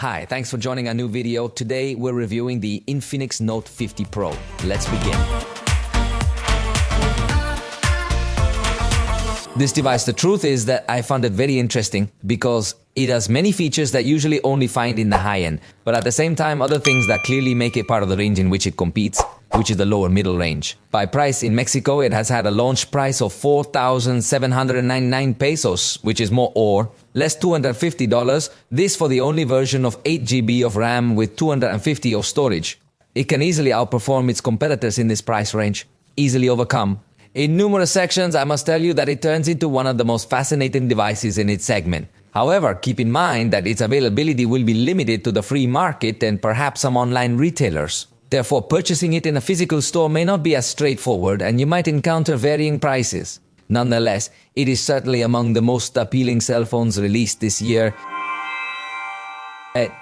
Hi, thanks for joining our new video. Today we're reviewing the Infinix Note 50 Pro. Let's begin. This device, the truth is that I found it very interesting because it has many features that usually only find in the high end, but at the same time other things that clearly make it part of the range in which it competes, which is the lower middle range. By price, in Mexico it has had a launch price of 4,799 pesos, which is more or less $250. This for the only version of 8 GB of RAM with 250 of storage. It can easily outperform its competitors in this price range, easily overcome. In numerous sections, I must tell you that it turns into one of the most fascinating devices in its segment. However, keep in mind that its availability will be limited to the free market and perhaps some online retailers. Therefore, purchasing it in a physical store may not be as straightforward and you might encounter varying prices. Nonetheless, it is certainly among the most appealing cell phones released this year.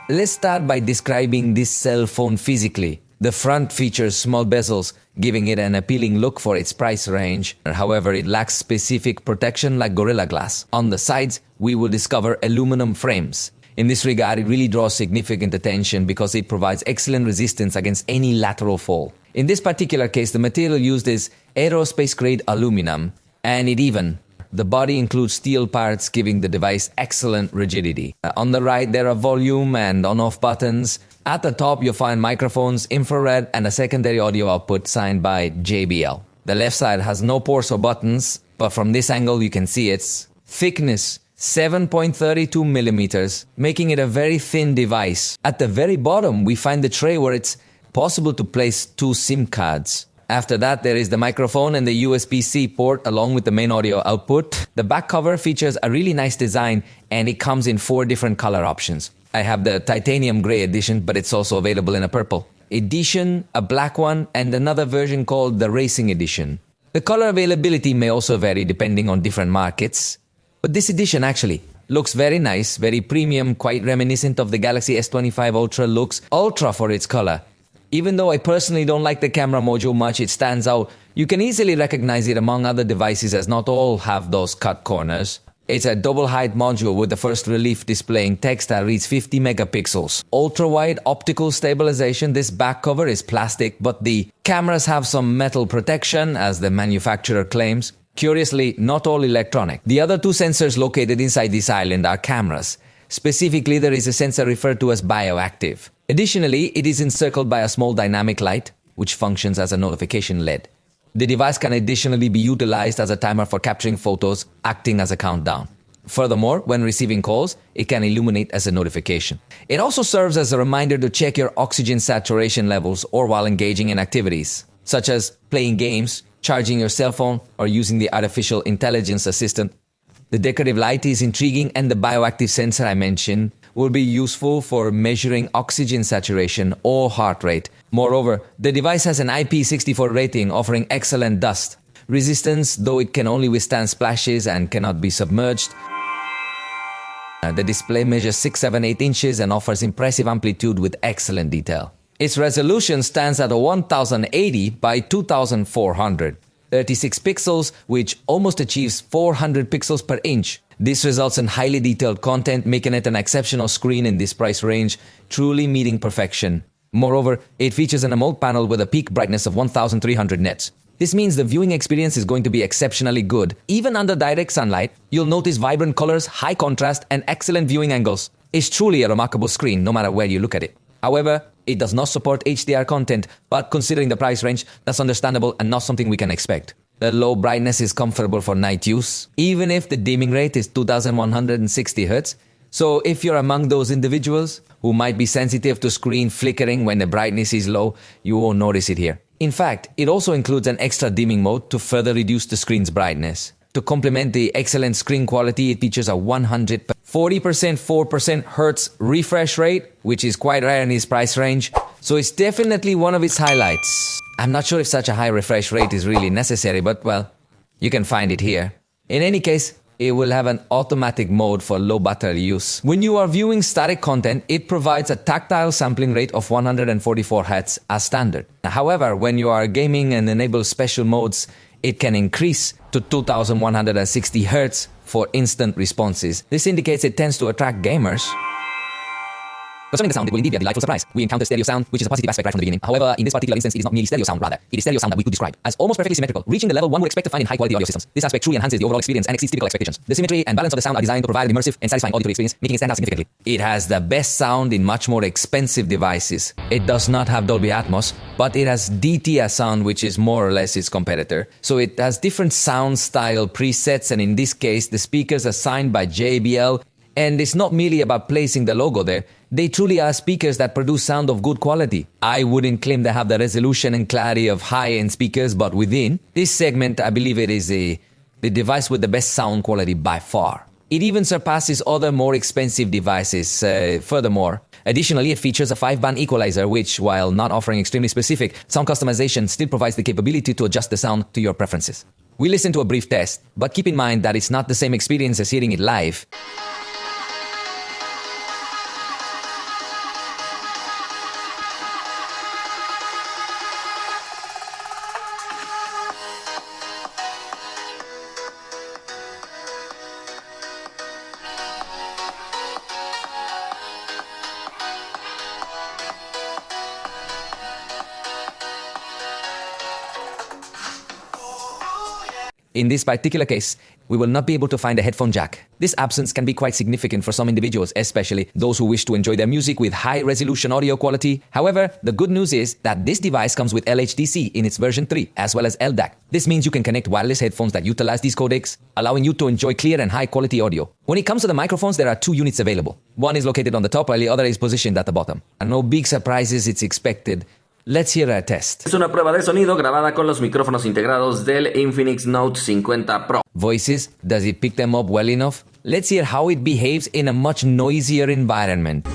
Let's start by describing this cell phone physically. The front features small bezels, giving it an appealing look for its price range. However, it lacks specific protection like Gorilla Glass. On the sides, we will discover aluminum frames. In this regard, it really draws significant attention because it provides excellent resistance against any lateral fall. In this particular case, the material used is aerospace-grade aluminum, and the body includes steel parts, giving the device excellent rigidity. On the right, there are volume and on-off buttons. At the top, you'll find microphones, infrared, and a secondary audio output signed by JBL. The left side has no ports or buttons, but from this angle, you can see its thickness, 7.32 millimeters, making it a very thin device. At the very bottom, we find the tray where it's possible to place 2 SIM cards. After that, there is the microphone and the USB-C port along with the main audio output. The back cover features a really nice design and it comes in 4 different color options. I have the titanium gray edition, but it's also available in a purple edition, a black one, and another version called the Racing Edition. The color availability may also vary depending on different markets, but this edition actually looks very nice, very premium, quite reminiscent of the Galaxy S25 Ultra looks, ultra for its color. Even though I personally don't like the camera module much, it stands out. You can easily recognize it among other devices as not all have those cut corners. It's a double height module with the first relief displaying text that reads 50 megapixels. Ultra-wide optical stabilization. This back cover is plastic, but the cameras have some metal protection as the manufacturer claims. Curiously, not all electronic. The other 2 sensors located inside this island are cameras. Specifically, there is a sensor referred to as bioactive. Additionally, it is encircled by a small dynamic light, which functions as a notification LED. The device can additionally be utilized as a timer for capturing photos, acting as a countdown. Furthermore, when receiving calls, it can illuminate as a notification. It also serves as a reminder to check your oxygen saturation levels or while engaging in activities, such as playing games, charging your cell phone, or using the artificial intelligence assistant. The decorative light is intriguing, and the bioactive sensor I mentioned will be useful for measuring oxygen saturation or heart rate. Moreover, the device has an IP64 rating offering excellent dust resistance, though it can only withstand splashes and cannot be submerged. The display measures 678 inches and offers impressive amplitude with excellent detail. Its resolution stands at 1080 by 2400. 36 pixels, which almost achieves 400 pixels per inch. This results in highly detailed content, making it an exceptional screen in this price range, truly meeting perfection. Moreover, it features an AMOLED panel with a peak brightness of 1300 nits. This means the viewing experience is going to be exceptionally good. Even under direct sunlight, you'll notice vibrant colors, high contrast, and excellent viewing angles. It's truly a remarkable screen, no matter where you look at it. However, it does not support HDR content, but considering the price range, that's understandable and not something we can expect. The low brightness is comfortable for night use, even if the dimming rate is 2160 Hz. So if you're among those individuals who might be sensitive to screen flickering when the brightness is low, you won't notice it here. In fact, it also includes an extra dimming mode to further reduce the screen's brightness. To complement the excellent screen quality, it features a 40% 4% Hz refresh rate, which is quite rare in its price range, so it's definitely one of its highlights. I'm not sure if such a high refresh rate is really necessary, but well, you can find it here. In any case, it will have an automatic mode for low battery use. When you are viewing static content, it provides a tactile sampling rate of 144 Hz as standard. However, when you are gaming and enable special modes, it can increase to 2160 Hz for instant responses. This indicates it tends to attract gamers. Concerning the sound, it will indeed be a delightful surprise. We encounter stereo sound, which is a positive aspect right from the beginning. However, in this particular instance, it is not merely stereo sound, rather. It is stereo sound that we could describe as almost perfectly symmetrical, reaching the level one would expect to find in high-quality audio systems. This aspect truly enhances the overall experience and exceeds typical expectations. The symmetry and balance of the sound are designed to provide an immersive and satisfying auditory experience, making it stand out significantly. It has the best sound in much more expensive devices. It does not have Dolby Atmos, but it has DTS sound, which is more or less its competitor. So it has different sound style presets, and in this case, the speakers are signed by JBL. And it's not merely about placing the logo there. They truly are speakers that produce sound of good quality. I wouldn't claim they have the resolution and clarity of high-end speakers, but within this segment, I believe it is the device with the best sound quality by far. It even surpasses other more expensive devices. Furthermore, additionally, it features a 5-band equalizer, which, while not offering extremely specific sound customization, still provides the capability to adjust the sound to your preferences. We listened to a brief test, but keep in mind that it's not the same experience as hearing it live. In this particular case, we will not be able to find a headphone jack. This absence can be quite significant for some individuals, especially those who wish to enjoy their music with high-resolution audio quality. However, the good news is that this device comes with LHDC in its version 3, as well as LDAC. This means you can connect wireless headphones that utilize these codecs, allowing you to enjoy clear and high-quality audio. When it comes to the microphones, there are 2 units available. One is located on the top, while the other is positioned at the bottom. And no big surprises, it's expected. Let's hear a test. Es una prueba de sonido grabada con los micrófonos integrados del Infinix Note 50 Pro. Voices, does it pick them up well enough? Let's hear how it behaves in a much noisier environment.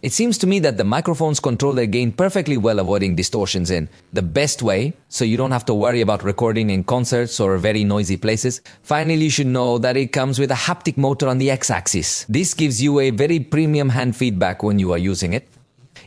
It seems to me that the microphones control their gain perfectly well, avoiding distortions in the best way, so you don't have to worry about recording in concerts or very noisy places. Finally, you should know that it comes with a haptic motor on the X-axis. This gives you a very premium hand feedback when you are using it.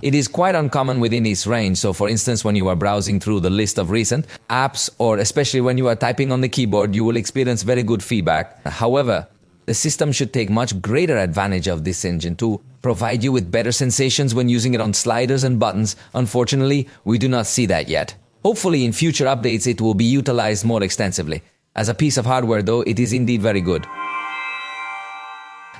It is quite uncommon within its range, so for instance, when you are browsing through the list of recent apps, or especially when you are typing on the keyboard, you will experience very good feedback. However, the system should take much greater advantage of this engine to provide you with better sensations when using it on sliders and buttons. Unfortunately, we do not see that yet. Hopefully in future updates it will be utilized more extensively. As a piece of hardware though, it is indeed very good.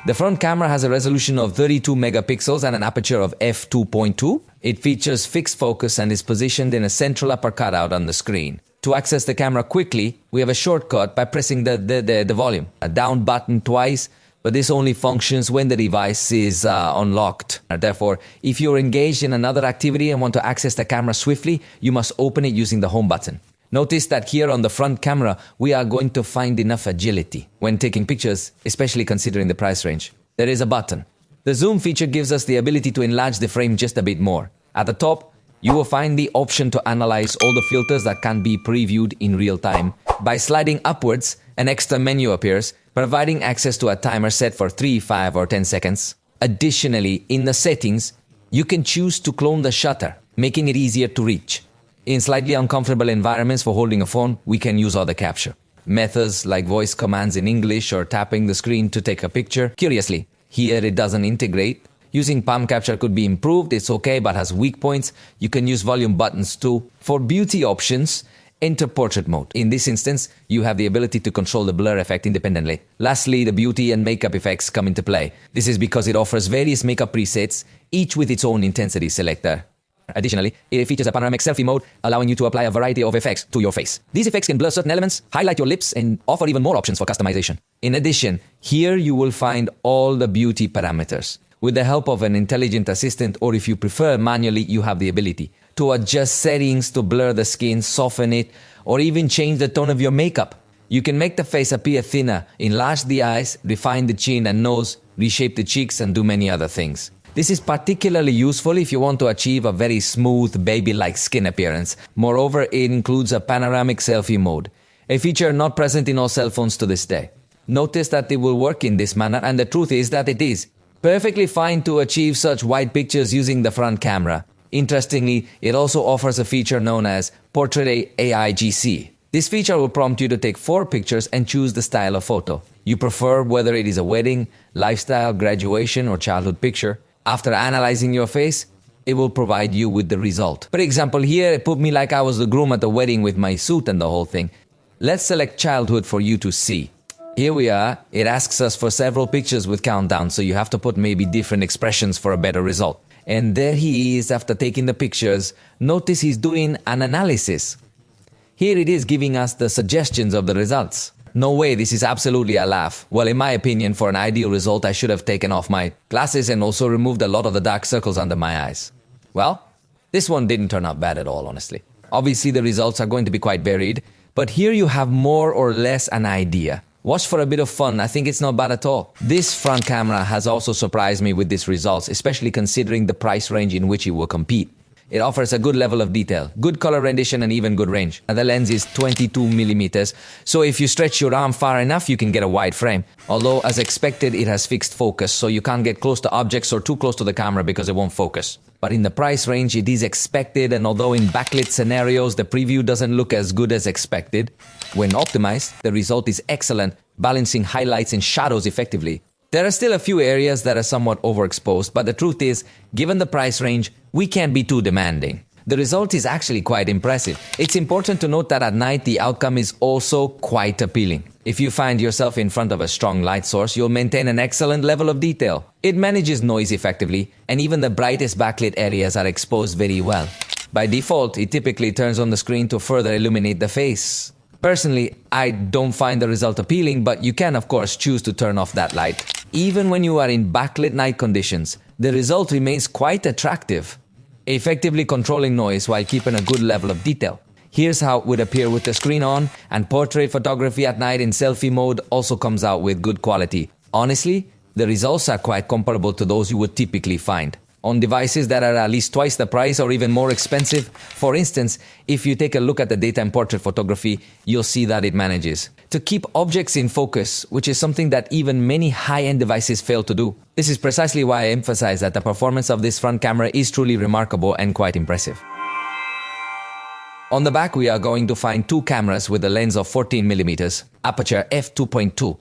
The front camera has a resolution of 32 megapixels and an aperture of f2.2. It features fixed focus and is positioned in a central upper cutout on the screen. To access the camera quickly, we have a shortcut by pressing the volume, a down button twice, but this only functions when the device is unlocked. Therefore, if you're engaged in another activity and want to access the camera swiftly, you must open it using the home button. Notice that here on the front camera, we are going to find enough agility when taking pictures, especially considering the price range. There is a button. The zoom feature gives us the ability to enlarge the frame just a bit more. At the top, you will find the option to analyze all the filters that can be previewed in real time. By sliding upwards, an extra menu appears, providing access to a timer set for 3, 5, or 10 seconds. Additionally, in the settings, you can choose to clone the shutter, making it easier to reach. In slightly uncomfortable environments for holding a phone, we can use auto capture. Methods like voice commands in English or tapping the screen to take a picture. Curiously, here it doesn't integrate. Using palm capture could be improved, it's okay but has weak points. You can use volume buttons too. For beauty options, enter portrait mode. In this instance, you have the ability to control the blur effect independently. Lastly, the beauty and makeup effects come into play. This is because it offers various makeup presets, each with its own intensity selector. Additionally, it features a panoramic selfie mode, allowing you to apply a variety of effects to your face. These effects can blur certain elements, highlight your lips, and offer even more options for customization. In addition, here you will find all the beauty parameters. With the help of an intelligent assistant, or if you prefer manually, you have the ability to adjust settings to blur the skin, soften it, or even change the tone of your makeup. You can make the face appear thinner, enlarge the eyes, refine the chin and nose, reshape the cheeks, and do many other things. This is particularly useful if you want to achieve a very smooth, baby-like skin appearance. Moreover, it includes a panoramic selfie mode, a feature not present in all cell phones to this day. Notice that it will work in this manner, and the truth is that it is perfectly fine to achieve such wide pictures using the front camera. Interestingly, it also offers a feature known as Portrait AI GC. This feature will prompt you to take 4 pictures and choose the style of photo you prefer, whether it is a wedding, lifestyle, graduation, or childhood picture. After analyzing your face, it will provide you with the result. For example, here it put me like I was the groom at the wedding with my suit and the whole thing. Let's select childhood for you to see. Here we are. It asks us for several pictures with countdown, so you have to put maybe different expressions for a better result. And there he is after taking the pictures. Notice he's doing an analysis. Here it is giving us the suggestions of the results. No way, this is absolutely a laugh. Well, in my opinion, for an ideal result, I should have taken off my glasses and also removed a lot of the dark circles under my eyes. Well, this one didn't turn out bad at all, honestly. Obviously, the results are going to be quite varied, but here you have more or less an idea. Watch for a bit of fun, I think it's not bad at all. This front camera has also surprised me with these results, especially considering the price range in which it will compete. It offers a good level of detail, good color rendition, and even good range. And the lens is 22mm, so if you stretch your arm far enough, you can get a wide frame. Although, as expected, it has fixed focus, so you can't get close to objects or too close to the camera because it won't focus. But in the price range, it is expected, and although in backlit scenarios, the preview doesn't look as good as expected, when optimized, the result is excellent, balancing highlights and shadows effectively. There are still a few areas that are somewhat overexposed, but the truth is, given the price range, we can't be too demanding. The result is actually quite impressive. It's important to note that at night, the outcome is also quite appealing. If you find yourself in front of a strong light source, you'll maintain an excellent level of detail. It manages noise effectively, and even the brightest backlit areas are exposed very well. By default, it typically turns on the screen to further illuminate the face. Personally, I don't find the result appealing, but you can of course choose to turn off that light. Even when you are in backlit night conditions, the result remains quite attractive, effectively controlling noise while keeping a good level of detail. Here's how it would appear with the screen on, and portrait photography at night in selfie mode also comes out with good quality. Honestly, the results are quite comparable to those you would typically find on devices that are at least twice the price or even more expensive. For instance, if you take a look at the daytime portrait photography, you'll see that it manages to keep objects in focus, which is something that even many high-end devices fail to do. This is precisely why I emphasize that the performance of this front camera is truly remarkable and quite impressive. On the back, we are going to find 2 cameras with a lens of 14mm, aperture f2.2.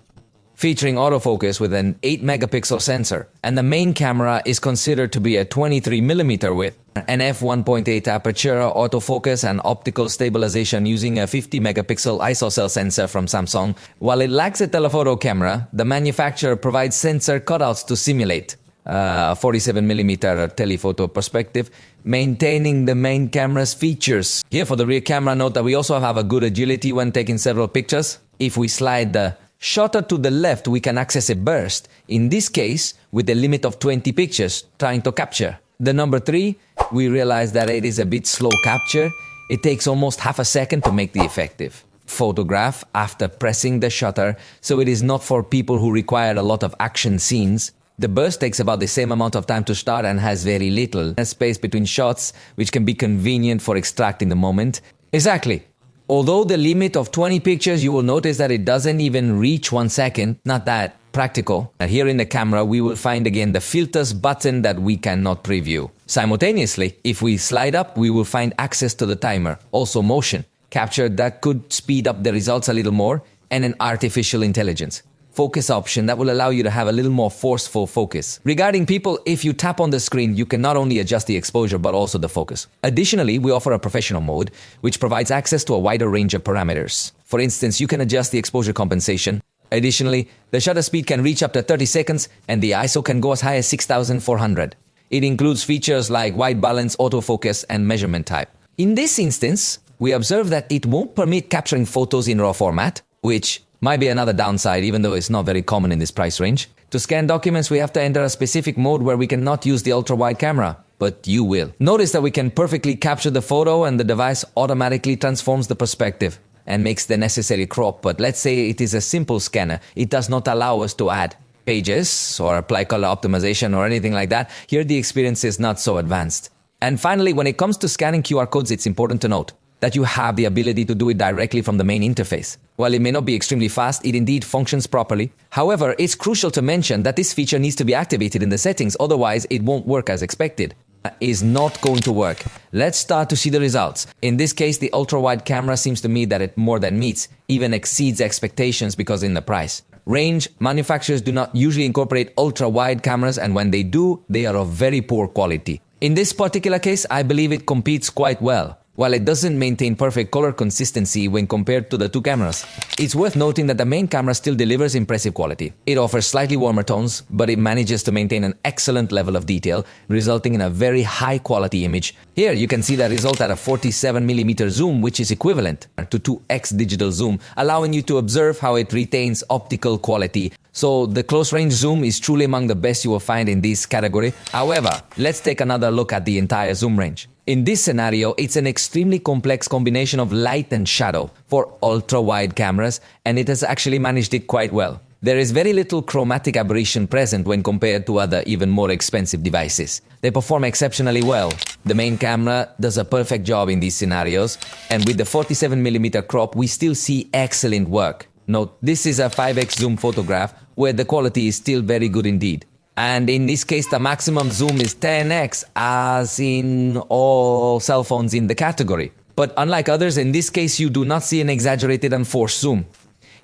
Featuring autofocus with an 8-megapixel sensor, and the main camera is considered to be a 23mm width, an f1.8 aperture, autofocus, and optical stabilization using a 50-megapixel isocell sensor from Samsung. While it lacks a telephoto camera, the manufacturer provides sensor cutouts to simulate a 47mm telephoto perspective, maintaining the main camera's features. Here for the rear camera, note that we also have a good agility when taking several pictures. If we slide the shutter to the left, we can access a burst, in this case with a limit of 20 pictures trying to capture. The number 3, we realize that it is a bit slow capture. It takes almost half a second to make the effective photograph after pressing the shutter, so it is not for people who require a lot of action scenes. The burst takes about the same amount of time to start and has very little space between shots, which can be convenient for extracting the moment. Exactly. Although the limit of 20 pictures, you will notice that it doesn't even reach 1 second. Not that practical. And here in the camera, we will find again the filters button that we cannot preview. Simultaneously, if we slide up, we will find access to the timer, also motion capture that could speed up the results a little more, and an artificial intelligence. focus option that will allow you to have a little more forceful focus. Regarding people, if you tap on the screen, you can not only adjust the exposure but also the focus. Additionally, we offer a professional mode, which provides access to a wider range of parameters. For instance, you can adjust the exposure compensation. Additionally, the shutter speed can reach up to 30 seconds and the ISO can go as high as 6400. It includes features like white balance, autofocus, and measurement type. In this instance, we observe that it won't permit capturing photos in RAW format, which might be another downside even though it's not very common in this price range. To scan documents, we have to enter a specific mode where we cannot use the ultra-wide camera, but you will. Notice that we can perfectly capture the photo and the device automatically transforms the perspective and makes the necessary crop, but let's say it is a simple scanner. It does not allow us to add pages or apply color optimization or anything like that. Here the experience is not so advanced. And finally, when it comes to scanning QR codes, it's important to note that you have the ability to do it directly from the main interface. While it may not be extremely fast, it indeed functions properly. However, it's crucial to mention that this feature needs to be activated in the settings, otherwise it won't work as expected. Is not going to work. Let's start to see the results. In this case, the ultra-wide camera seems to me that it more than meets, even exceeds expectations because in the price. Range, manufacturers do not usually incorporate ultra-wide cameras, and when they do, they are of very poor quality. In this particular case, I believe it competes quite well. While it doesn't maintain perfect color consistency when compared to the two cameras, it's worth noting that the main camera still delivers impressive quality. It offers slightly warmer tones, but it manages to maintain an excellent level of detail, resulting in a very high quality image. Here you can see the result at a 47mm zoom, which is equivalent to 2x digital zoom, allowing you to observe how it retains optical quality. So the close range zoom is truly among the best you will find in this category. However, let's take another look at the entire zoom range. In this scenario, it's an extremely complex combination of light and shadow for ultra-wide cameras, and it has actually managed it quite well. There is very little chromatic aberration present when compared to other, even more expensive devices. They perform exceptionally well. The main camera does a perfect job in these scenarios, and with the 47mm crop, we still see excellent work. Note, this is a 5x zoom photograph where the quality is still very good indeed. And in this case, the maximum zoom is 10x, as in all cell phones in the category. But unlike others, in this case, you do not see an exaggerated and forced zoom.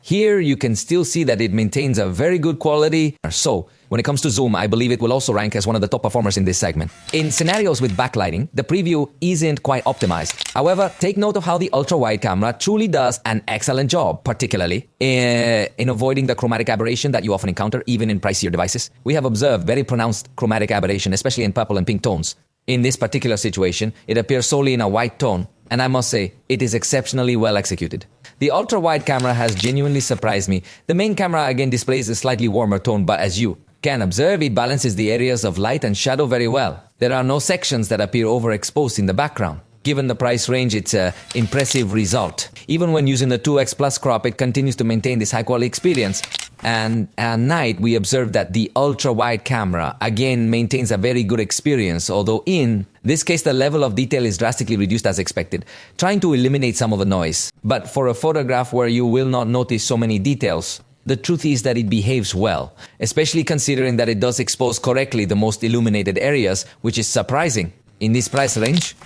Here, you can still see that it maintains a very good quality. So, when it comes to zoom, I believe it will also rank as one of the top performers in this segment. In scenarios with backlighting, the preview isn't quite optimized. However, take note of how the ultra-wide camera truly does an excellent job, particularly in avoiding the chromatic aberration that you often encounter even in pricier devices. We have observed very pronounced chromatic aberration, especially in purple and pink tones. In this particular situation, it appears solely in a white tone, and I must say, it is exceptionally well executed. The ultra-wide camera has genuinely surprised me. The main camera again displays a slightly warmer tone, but as you can observe, it balances the areas of light and shadow very well. There are no sections that appear overexposed in the background. Given the price range, it's an impressive result. Even when using the 2x plus crop, it continues to maintain this high-quality experience. And at night, we observe that the ultra-wide camera again maintains a very good experience, although in this case, the level of detail is drastically reduced as expected, trying to eliminate some of the noise. But for a photograph where you will not notice so many details, the truth is that it behaves well, especially considering that it does expose correctly the most illuminated areas, which is surprising. In this price range,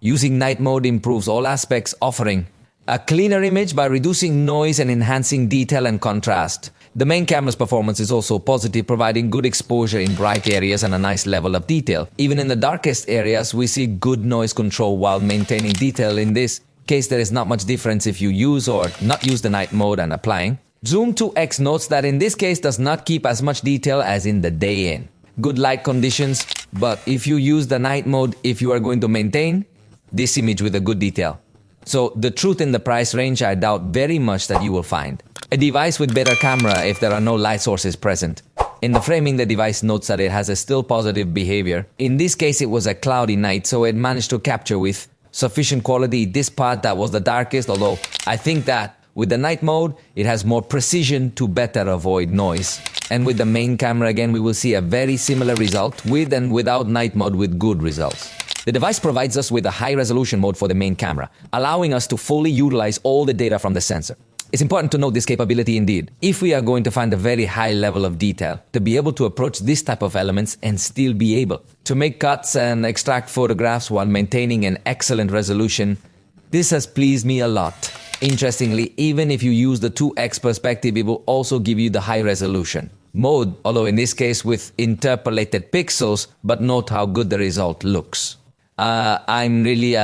using night mode improves all aspects, offering a cleaner image by reducing noise and enhancing detail and contrast. The main camera's performance is also positive, providing good exposure in bright areas and a nice level of detail. Even in the darkest areas, we see good noise control while maintaining detail. In this case, there is not much difference if you use or not use the night mode and applying. Zoom 2x notes that in this case does not keep as much detail as in the day in. Good light conditions, but if you use the night mode, if you are going to maintain this image with a good detail. So the truth in the price range, I doubt very much that you will find a device with better camera if there are no light sources present. In the framing, the device notes that it has a still positive behavior. In this case, it was a cloudy night, so it managed to capture with sufficient quality this part that was the darkest, although I think that with the night mode, it has more precision to better avoid noise. And with the main camera again, we will see a very similar result with and without night mode with good results. The device provides us with a high-resolution mode for the main camera, allowing us to fully utilize all the data from the sensor. It's important to note this capability indeed, if we are going to find a very high level of detail, to be able to approach this type of elements and still be able to make cuts and extract photographs while maintaining an excellent resolution. This has pleased me a lot. Interestingly, even if you use the 2x perspective, it will also give you the high resolution mode, although in this case with interpolated pixels, but note how good the result looks. I'm really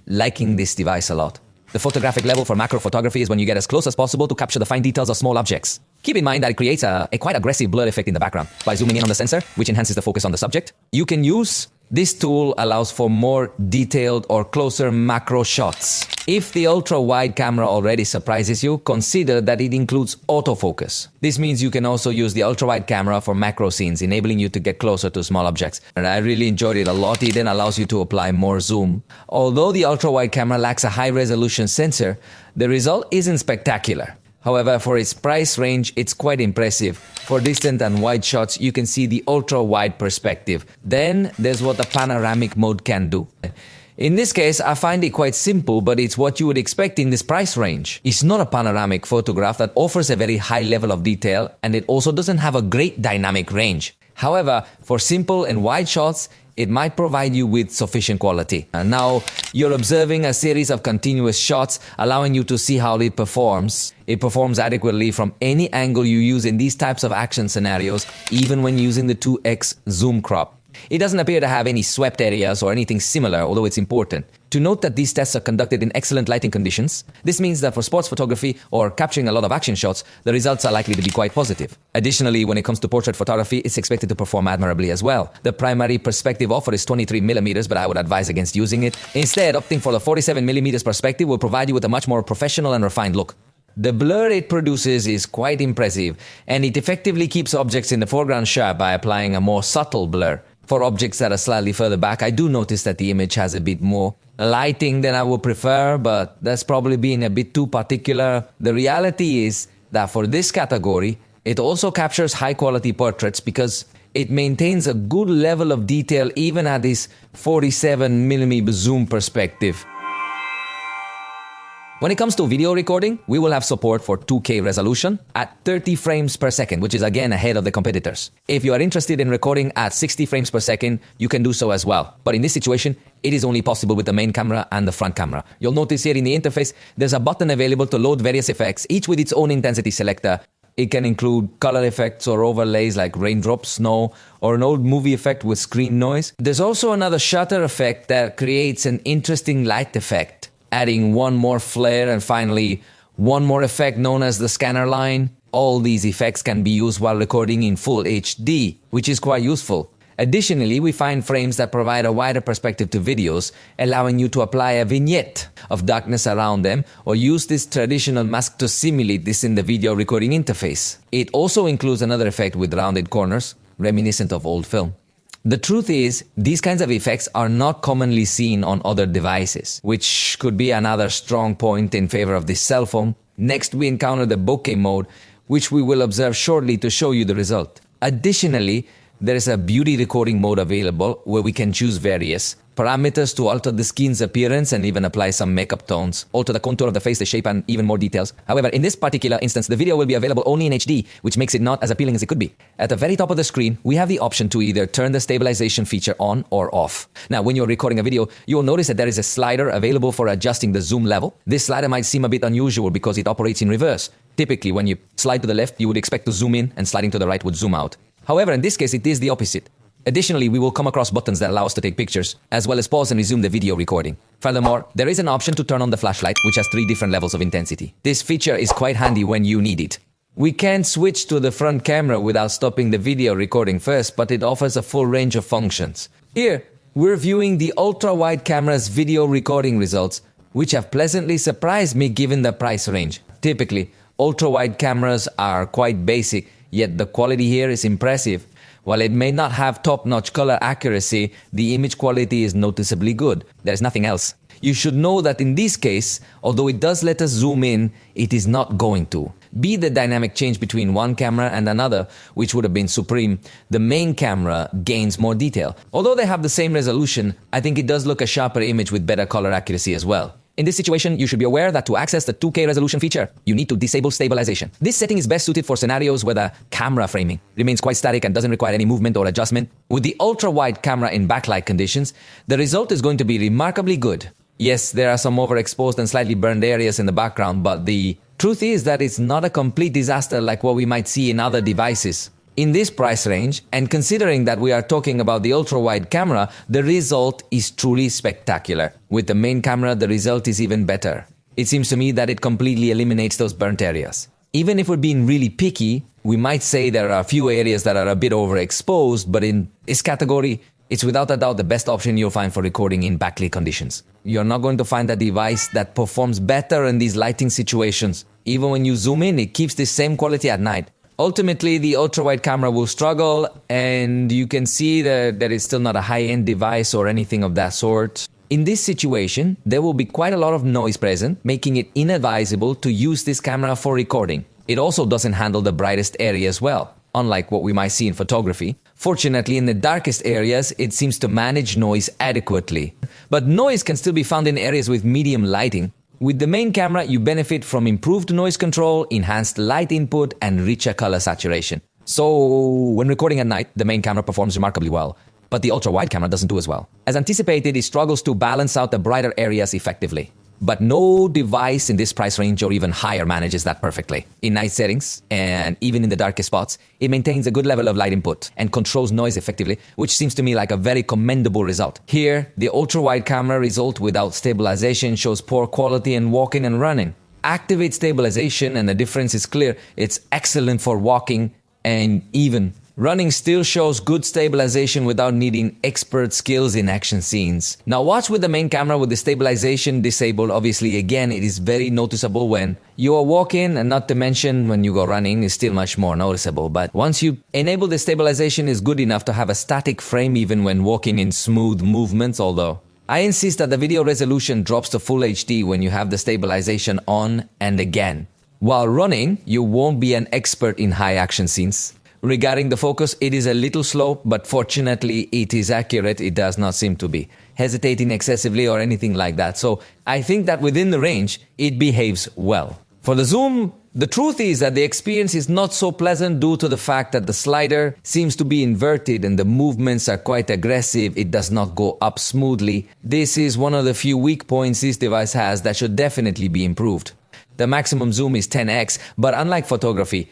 liking this device a lot. The photographic level for macro photography is when you get as close as possible to capture the fine details of small objects. Keep in mind that it creates a quite aggressive blur effect in the background. By zooming in on the sensor, which enhances the focus on the subject, you can use this tool allows for more detailed or closer macro shots. If the ultra-wide camera already surprises you, consider that it includes autofocus. This means you can also use the ultra-wide camera for macro scenes, enabling you to get closer to small objects. And I really enjoyed it a lot. It then allows you to apply more zoom. Although the ultra-wide camera lacks a high-resolution sensor, the result isn't spectacular. However, for its price range, it's quite impressive. For distant and wide shots, you can see the ultra-wide perspective. Then, there's what the panoramic mode can do. In this case, I find it quite simple, but it's what you would expect in this price range. It's not a panoramic photograph that offers a very high level of detail, and it also doesn't have a great dynamic range. However, for simple and wide shots, it might provide you with sufficient quality. And now, you're observing a series of continuous shots, allowing you to see how it performs. It performs adequately from any angle you use in these types of action scenarios, even when using the 2x zoom crop. It doesn't appear to have any swept areas or anything similar, although it's important to note that these tests are conducted in excellent lighting conditions. This means that for sports photography or capturing a lot of action shots, the results are likely to be quite positive. Additionally, when it comes to portrait photography, it's expected to perform admirably as well. The primary perspective offered is 23mm, but I would advise against using it. Instead, opting for the 47mm perspective will provide you with a much more professional and refined look. The blur it produces is quite impressive, and it effectively keeps objects in the foreground sharp by applying a more subtle blur. For objects that are slightly further back, I do notice that the image has a bit more lighting than I would prefer, but that's probably being a bit too particular. The reality is that for this category, it also captures high-quality portraits because it maintains a good level of detail even at this 47mm zoom perspective. When it comes to video recording, we will have support for 2K resolution at 30 frames per second, which is again ahead of the competitors. If you are interested in recording at 60 frames per second, you can do so as well. But in this situation, it is only possible with the main camera and the front camera. You'll notice here in the interface, there's a button available to load various effects, each with its own intensity selector. It can include color effects or overlays like raindrops, snow, or an old movie effect with screen noise. There's also another shutter effect that creates an interesting light effect, adding one more flare, and finally, one more effect known as the scanner line. All these effects can be used while recording in full HD, which is quite useful. Additionally, we find frames that provide a wider perspective to videos, allowing you to apply a vignette of darkness around them, or use this traditional mask to simulate this in the video recording interface. It also includes another effect with rounded corners, reminiscent of old film. The truth is, these kinds of effects are not commonly seen on other devices, which could be another strong point in favor of this cell phone. Next, we encounter the bokeh mode, which we will observe shortly to show you the result. Additionally, there is a beauty recording mode available where we can choose various parameters to alter the skin's appearance and even apply some makeup tones, alter the contour of the face, the shape, and even more details. However, in this particular instance, the video will be available only in HD, which makes it not as appealing as it could be. At the very top of the screen, we have the option to either turn the stabilization feature on or off. Now, when you're recording a video, you will notice that there is a slider available for adjusting the zoom level. This slider might seem a bit unusual because it operates in reverse. Typically, when you slide to the left, you would expect to zoom in, and sliding to the right would zoom out. However, in this case, it is the opposite. Additionally, we will come across buttons that allow us to take pictures, as well as pause and resume the video recording. Furthermore, there is an option to turn on the flashlight, which has 3 different levels of intensity. This feature is quite handy when you need it. We can't switch to the front camera without stopping the video recording first, but it offers a full range of functions. Here, we're viewing the ultra-wide camera's video recording results, which have pleasantly surprised me given the price range. Typically, ultra-wide cameras are quite basic, yet the quality here is impressive. While it may not have top-notch color accuracy, the image quality is noticeably good. There's nothing else. You should know that in this case, although it does let us zoom in, it is not going to. Be the dynamic change between one camera and another, which would have been supreme, the main camera gains more detail. Although they have the same resolution, I think it does look a sharper image with better color accuracy as well. In this situation, you should be aware that to access the 2K resolution feature, you need to disable stabilization. This setting is best suited for scenarios where the camera framing remains quite static and doesn't require any movement or adjustment. With the ultra-wide camera in backlight conditions, the result is going to be remarkably good. Yes, there are some overexposed and slightly burned areas in the background, but the truth is that it's not a complete disaster like what we might see in other devices. In this price range, and considering that we are talking about the ultra-wide camera, the result is truly spectacular. With the main camera, the result is even better. It seems to me that it completely eliminates those burnt areas. Even if we're being really picky, we might say there are a few areas that are a bit overexposed, but in this category, it's without a doubt the best option you'll find for recording in backlit conditions. You're not going to find a device that performs better in these lighting situations. Even when you zoom in, it keeps the same quality at night. Ultimately, the ultra-wide camera will struggle, and you can see that it's still not a high-end device or anything of that sort. In this situation, there will be quite a lot of noise present, making it inadvisable to use this camera for recording. It also doesn't handle the brightest areas well, unlike what we might see in photography. Fortunately, in the darkest areas, it seems to manage noise adequately. But noise can still be found in areas with medium lighting. With the main camera, you benefit from improved noise control, enhanced light input, and richer color saturation. So, when recording at night, the main camera performs remarkably well. But the ultra-wide camera doesn't do as well. As anticipated, it struggles to balance out the brighter areas effectively. But no device in this price range or even higher manages that perfectly. In night settings, and even in the darkest spots, it maintains a good level of light input and controls noise effectively, which seems to me like a very commendable result. Here, the ultra-wide camera result without stabilization shows poor quality in walking and running. Activate stabilization and the difference is clear. It's excellent for walking, and even running still shows good stabilization without needing expert skills in action scenes. Now watch with the main camera with the stabilization disabled. Obviously, again, it is very noticeable when you are walking, and not to mention when you go running is still much more noticeable. But once you enable the stabilization, is good enough to have a static frame even when walking in smooth movements, although I insist that the video resolution drops to full HD when you have the stabilization on, and again, while running, you won't be an expert in high action scenes. Regarding the focus, it is a little slow, but fortunately it is accurate. It does not seem to be hesitating excessively or anything like that. So I think that within the range, it behaves well. For the zoom, the truth is that the experience is not so pleasant due to the fact that the slider seems to be inverted and the movements are quite aggressive. It does not go up smoothly. This is one of the few weak points this device has that should definitely be improved. The maximum zoom is 10x, but unlike photography,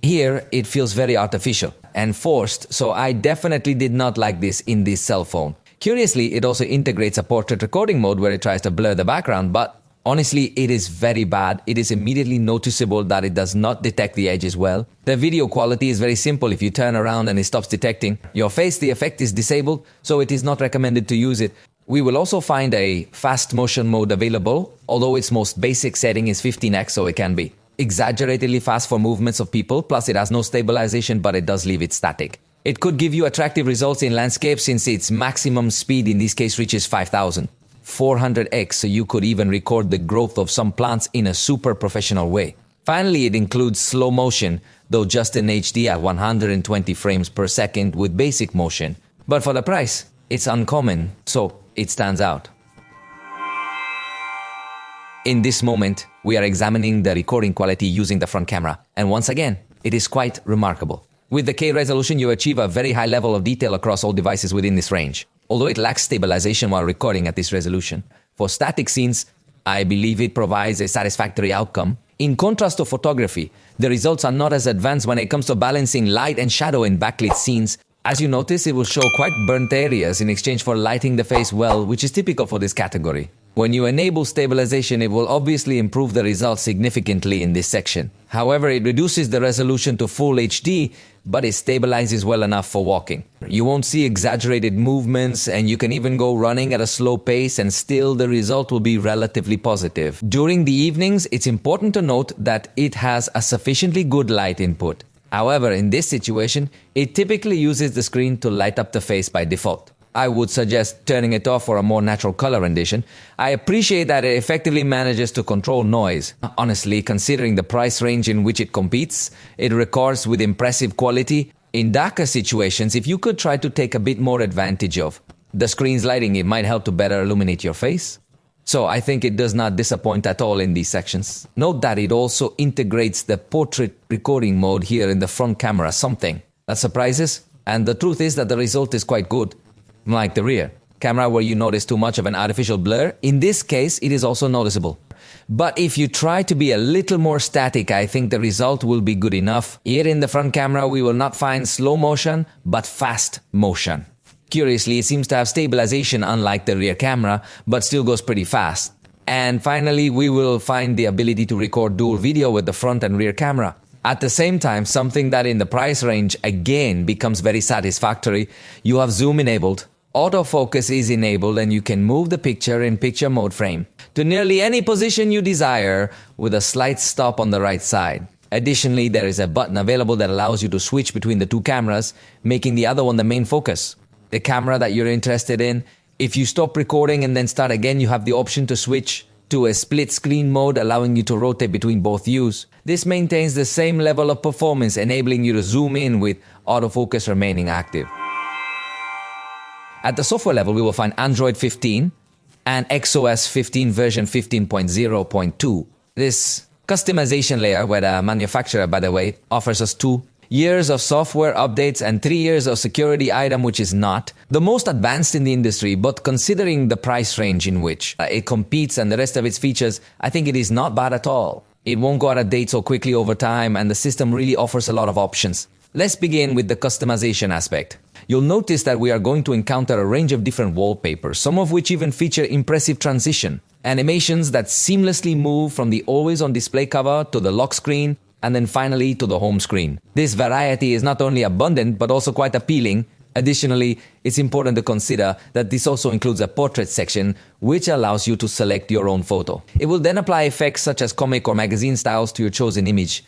here, it feels very artificial and forced, so I definitely did not like this in this cell phone. Curiously, it also integrates a portrait recording mode where it tries to blur the background, but honestly, it is very bad. It is immediately noticeable that it does not detect the edges well. The video quality is very simple. If you turn around and it stops detecting your face, the effect is disabled, so it is not recommended to use it. We will also find a fast motion mode available, although its most basic setting is 15x, so it can be exaggeratedly fast for movements of people, plus it has no stabilization, but it does leave it static. It could give you attractive results in landscape since its maximum speed in this case reaches 5,400x, so you could even record the growth of some plants in a super professional way. Finally, it includes slow motion, though just in HD at 120 frames per second with basic motion. But for the price, it's uncommon, so it stands out. In this moment, we are examining the recording quality using the front camera, and once again, it is quite remarkable. With the K resolution, you achieve a very high level of detail across all devices within this range, although it lacks stabilization while recording at this resolution. For static scenes, I believe it provides a satisfactory outcome. In contrast to photography, the results are not as advanced when it comes to balancing light and shadow in backlit scenes. As you notice, it will show quite burnt areas in exchange for lighting the face well, which is typical for this category. When you enable stabilization, it will obviously improve the results significantly in this section. However, it reduces the resolution to full HD, but it stabilizes well enough for walking. You won't see exaggerated movements, and you can even go running at a slow pace and still the result will be relatively positive. During the evenings, it's important to note that it has a sufficiently good light input. However, in this situation, it typically uses the screen to light up the face by default. I would suggest turning it off for a more natural color rendition. I appreciate that it effectively manages to control noise. Honestly, considering the price range in which it competes, it records with impressive quality. In darker situations, if you could try to take a bit more advantage of the screen's lighting, it might help to better illuminate your face. So I think it does not disappoint at all in these sections. Note that it also integrates the portrait recording mode here in the front camera, something that surprises. And the truth is that the result is quite good, like the rear. camera where you notice too much of an artificial blur. In this case, it is also noticeable. But if you try to be a little more static, I think the result will be good enough. Here in the front camera, we will not find slow motion, but fast motion. Curiously, it seems to have stabilization unlike the rear camera, but still goes pretty fast. And finally, we will find the ability to record dual video with the front and rear camera. At the same time, something that in the price range again becomes very satisfactory, you have zoom enabled, autofocus is enabled, and you can move the picture in picture mode frame to nearly any position you desire with a slight stop on the right side. Additionally, there is a button available that allows you to switch between the two cameras, making the other one the main focus. The camera that you're interested in, if you stop recording and then start again, you have the option to switch to a split screen mode, allowing you to rotate between both views. This maintains the same level of performance, enabling you to zoom in with autofocus remaining active. At the software level, we will find Android 15 and XOS 15 version 15.0.2. This customization layer, where the manufacturer, by the way, offers us 2 years of software updates and 3 years of security item, which is not the most advanced in the industry, but considering the price range in which it competes and the rest of its features, I think it is not bad at all. It won't go out of date so quickly over time, and the system really offers a lot of options. Let's begin with the customization aspect. You'll notice that we are going to encounter a range of different wallpapers, some of which even feature impressive transition, animations that seamlessly move from the always-on display cover to the lock screen, and then finally to the home screen. This variety is not only abundant, but also quite appealing. Additionally, it's important to consider that this also includes a portrait section, which allows you to select your own photo. It will then apply effects such as comic or magazine styles to your chosen image.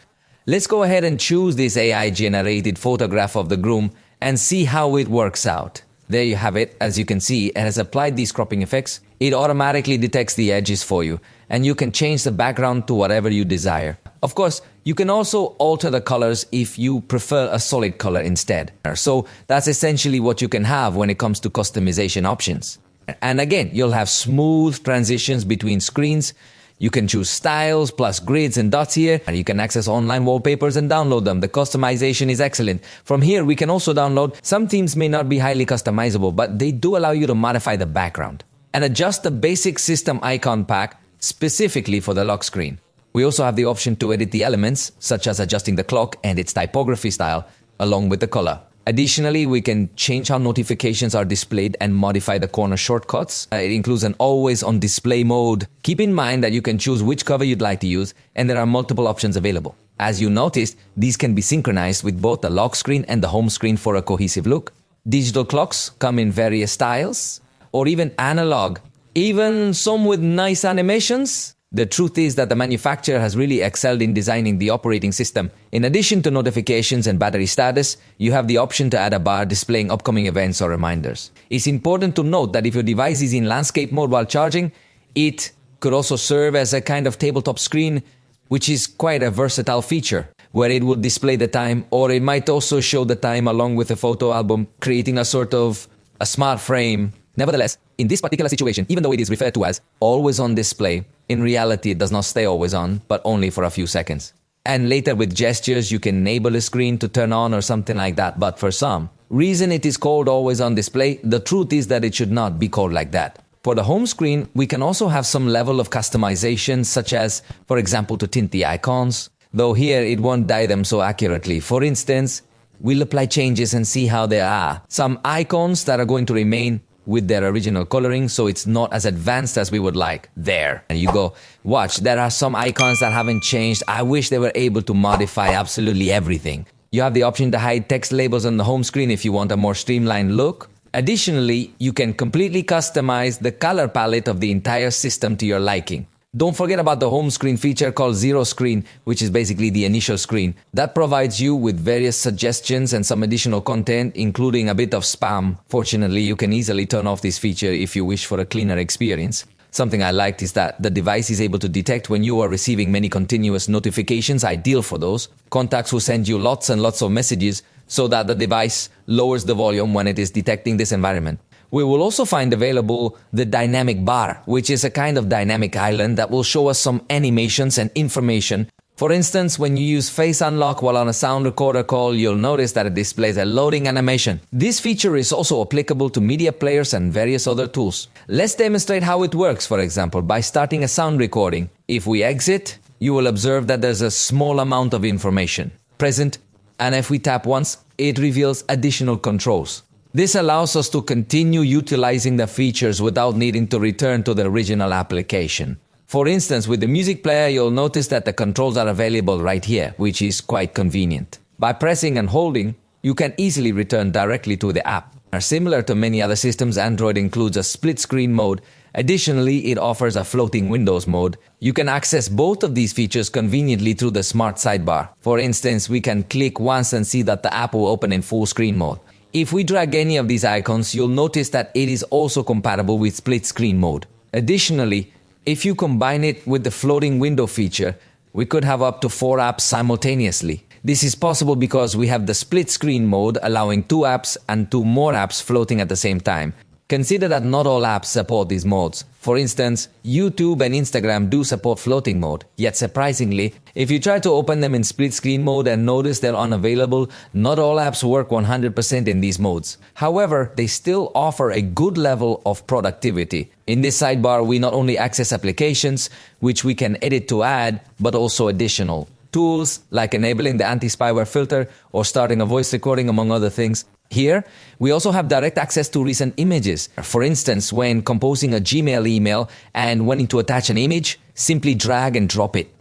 Let's go ahead and choose this AI-generated photograph of the groom and see how it works out. There you have it. As you can see, it has applied these cropping effects. It automatically detects the edges for you, and you can change the background to whatever you desire. Of course, you can also alter the colors if you prefer a solid color instead. So that's essentially what you can have when it comes to customization options. And again, you'll have smooth transitions between screens. You can choose styles plus grids and dots here, and you can access online wallpapers and download them. The customization is excellent. From here, we can also download. Some themes may not be highly customizable, but they do allow you to modify the background and adjust the basic system icon pack specifically for the lock screen. We also have the option to edit the elements, such as adjusting the clock and its typography style, along with the color. Additionally, we can change how notifications are displayed and modify the corner shortcuts. It includes an always-on display mode. Keep in mind that you can choose which cover you'd like to use, and there are multiple options available. As you noticed, these can be synchronized with both the lock screen and the home screen for a cohesive look. Digital clocks come in various styles, or even analog, even some with nice animations. The truth is that the manufacturer has really excelled in designing the operating system. In addition to notifications and battery status, you have the option to add a bar displaying upcoming events or reminders. It's important to note that if your device is in landscape mode while charging, it could also serve as a kind of tabletop screen, which is quite a versatile feature, where it will display the time, or it might also show the time along with a photo album, creating a sort of a smart frame. Nevertheless, in this particular situation, even though it is referred to as always on display, in reality it does not stay always on, but only for a few seconds. And later with gestures, you can enable a screen to turn on or something like that. But for some reason it is called always on display, the truth is that it should not be called like that. For the home screen, we can also have some level of customization, such as, for example, to tint the icons, though here it won't dye them so accurately. For instance, we'll apply changes and see how they are. Some icons that are going to remain with their original coloring, so it's not as advanced as we would like. There. And you go, watch, there are some icons that haven't changed. I wish they were able to modify absolutely everything. You have the option to hide text labels on the home screen if you want a more streamlined look. Additionally, you can completely customize the color palette of the entire system to your liking. Don't forget about the home screen feature called Zero Screen, which is basically the initial screen. That provides you with various suggestions and some additional content, including a bit of spam. Fortunately, you can easily turn off this feature if you wish for a cleaner experience. Something I liked is that the device is able to detect when you are receiving many continuous notifications, ideal for those contacts who send you lots and lots of messages, so that the device lowers the volume when it is detecting this environment. We will also find available the dynamic bar, which is a kind of dynamic island that will show us some animations and information For instance, when you use Face Unlock while on a sound recorder call, you'll notice that it displays a loading animation. This feature is also applicable to media players and various other tools. Let's demonstrate how it works, for example, by starting a sound recording. If we exit, you will observe that there's a small amount of information present, and if we tap once, it reveals additional controls. This allows us to continue utilizing the features without needing to return to the original application. For instance, with the music player, you'll notice that the controls are available right here, which is quite convenient. By pressing and holding, you can easily return directly to the app. Similar to many other systems, Android includes a split screen mode. Additionally, it offers a floating windows mode. You can access both of these features conveniently through the smart sidebar. For instance, we can click once and see that the app will open in full screen mode. If we drag any of these icons, you'll notice that it is also compatible with split screen mode. Additionally, if you combine it with the floating window feature, we could have up to 4 apps simultaneously. This is possible because we have the split screen mode allowing 2 apps and 2 more apps floating at the same time. Consider that not all apps support these modes. For instance, YouTube and Instagram do support floating mode, yet surprisingly, if you try to open them in split screen mode and notice they're unavailable, not all apps work 100% in these modes. However, they still offer a good level of productivity. In this sidebar, we not only access applications, which we can edit to add, but also additional tools like enabling the anti-spyware filter or starting a voice recording, among other things. Here, we also have direct access to recent images. For instance, when composing a Gmail email and wanting to attach an image, simply drag and drop it.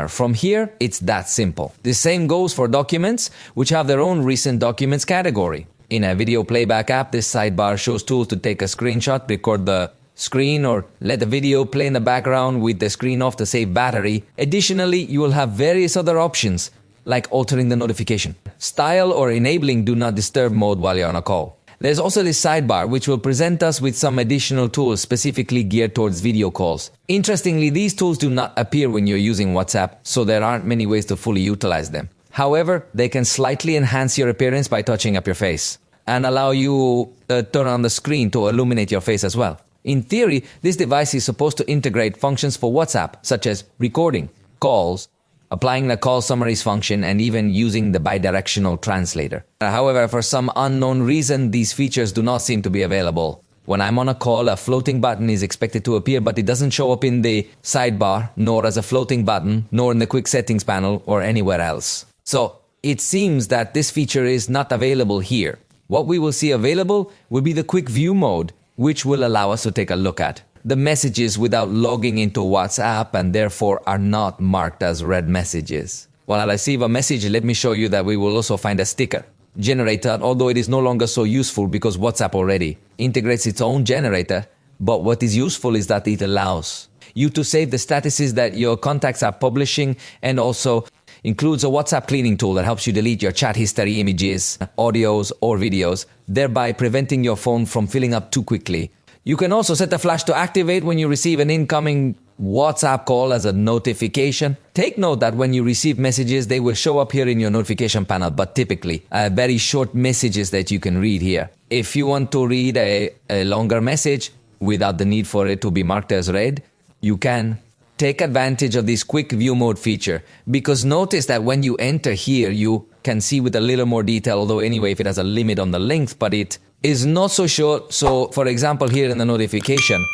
From here, it's that simple. The same goes for documents, which have their own recent documents category. In a video playback app, this sidebar shows tools to take a screenshot, record the screen, or let the video play in the background with the screen off to save battery. Additionally, you will have various other options, like altering the notification, style, or enabling do not disturb mode while you're on a call. There's also this sidebar, which will present us with some additional tools specifically geared towards video calls. Interestingly, these tools do not appear when you're using WhatsApp, so there aren't many ways to fully utilize them. However, they can slightly enhance your appearance by touching up your face and allow you to turn on the screen to illuminate your face as well. In theory, this device is supposed to integrate functions for WhatsApp, such as recording, calls, applying the call summaries function, and even using the bidirectional translator. However, for some unknown reason, these features do not seem to be available. When I'm on a call, a floating button is expected to appear, but it doesn't show up in the sidebar, nor as a floating button, nor in the quick settings panel, or anywhere else. So, it seems that this feature is not available here. What we will see available will be the quick view mode, which will allow us to take a look at the messages without logging into WhatsApp and therefore are not marked as read messages. When I receive a message, let me show you that we will also find a sticker generator, although it is no longer so useful because WhatsApp already integrates its own generator. But what is useful is that it allows you to save the statuses that your contacts are publishing, and also includes a WhatsApp cleaning tool that helps you delete your chat history, images, audios, or videos, thereby preventing your phone from filling up too quickly. You can also set the flash to activate when you receive an incoming WhatsApp call as a notification. Take note that when you receive messages, they will show up here in your notification panel, but typically very short messages that you can read here. If you want to read a longer message without the need for it to be marked as read, you can take advantage of this quick view mode feature, because notice that when you enter here, you can see with a little more detail, although anyway, if it has a limit on the length, but it is not so short. So for example, here in the notification,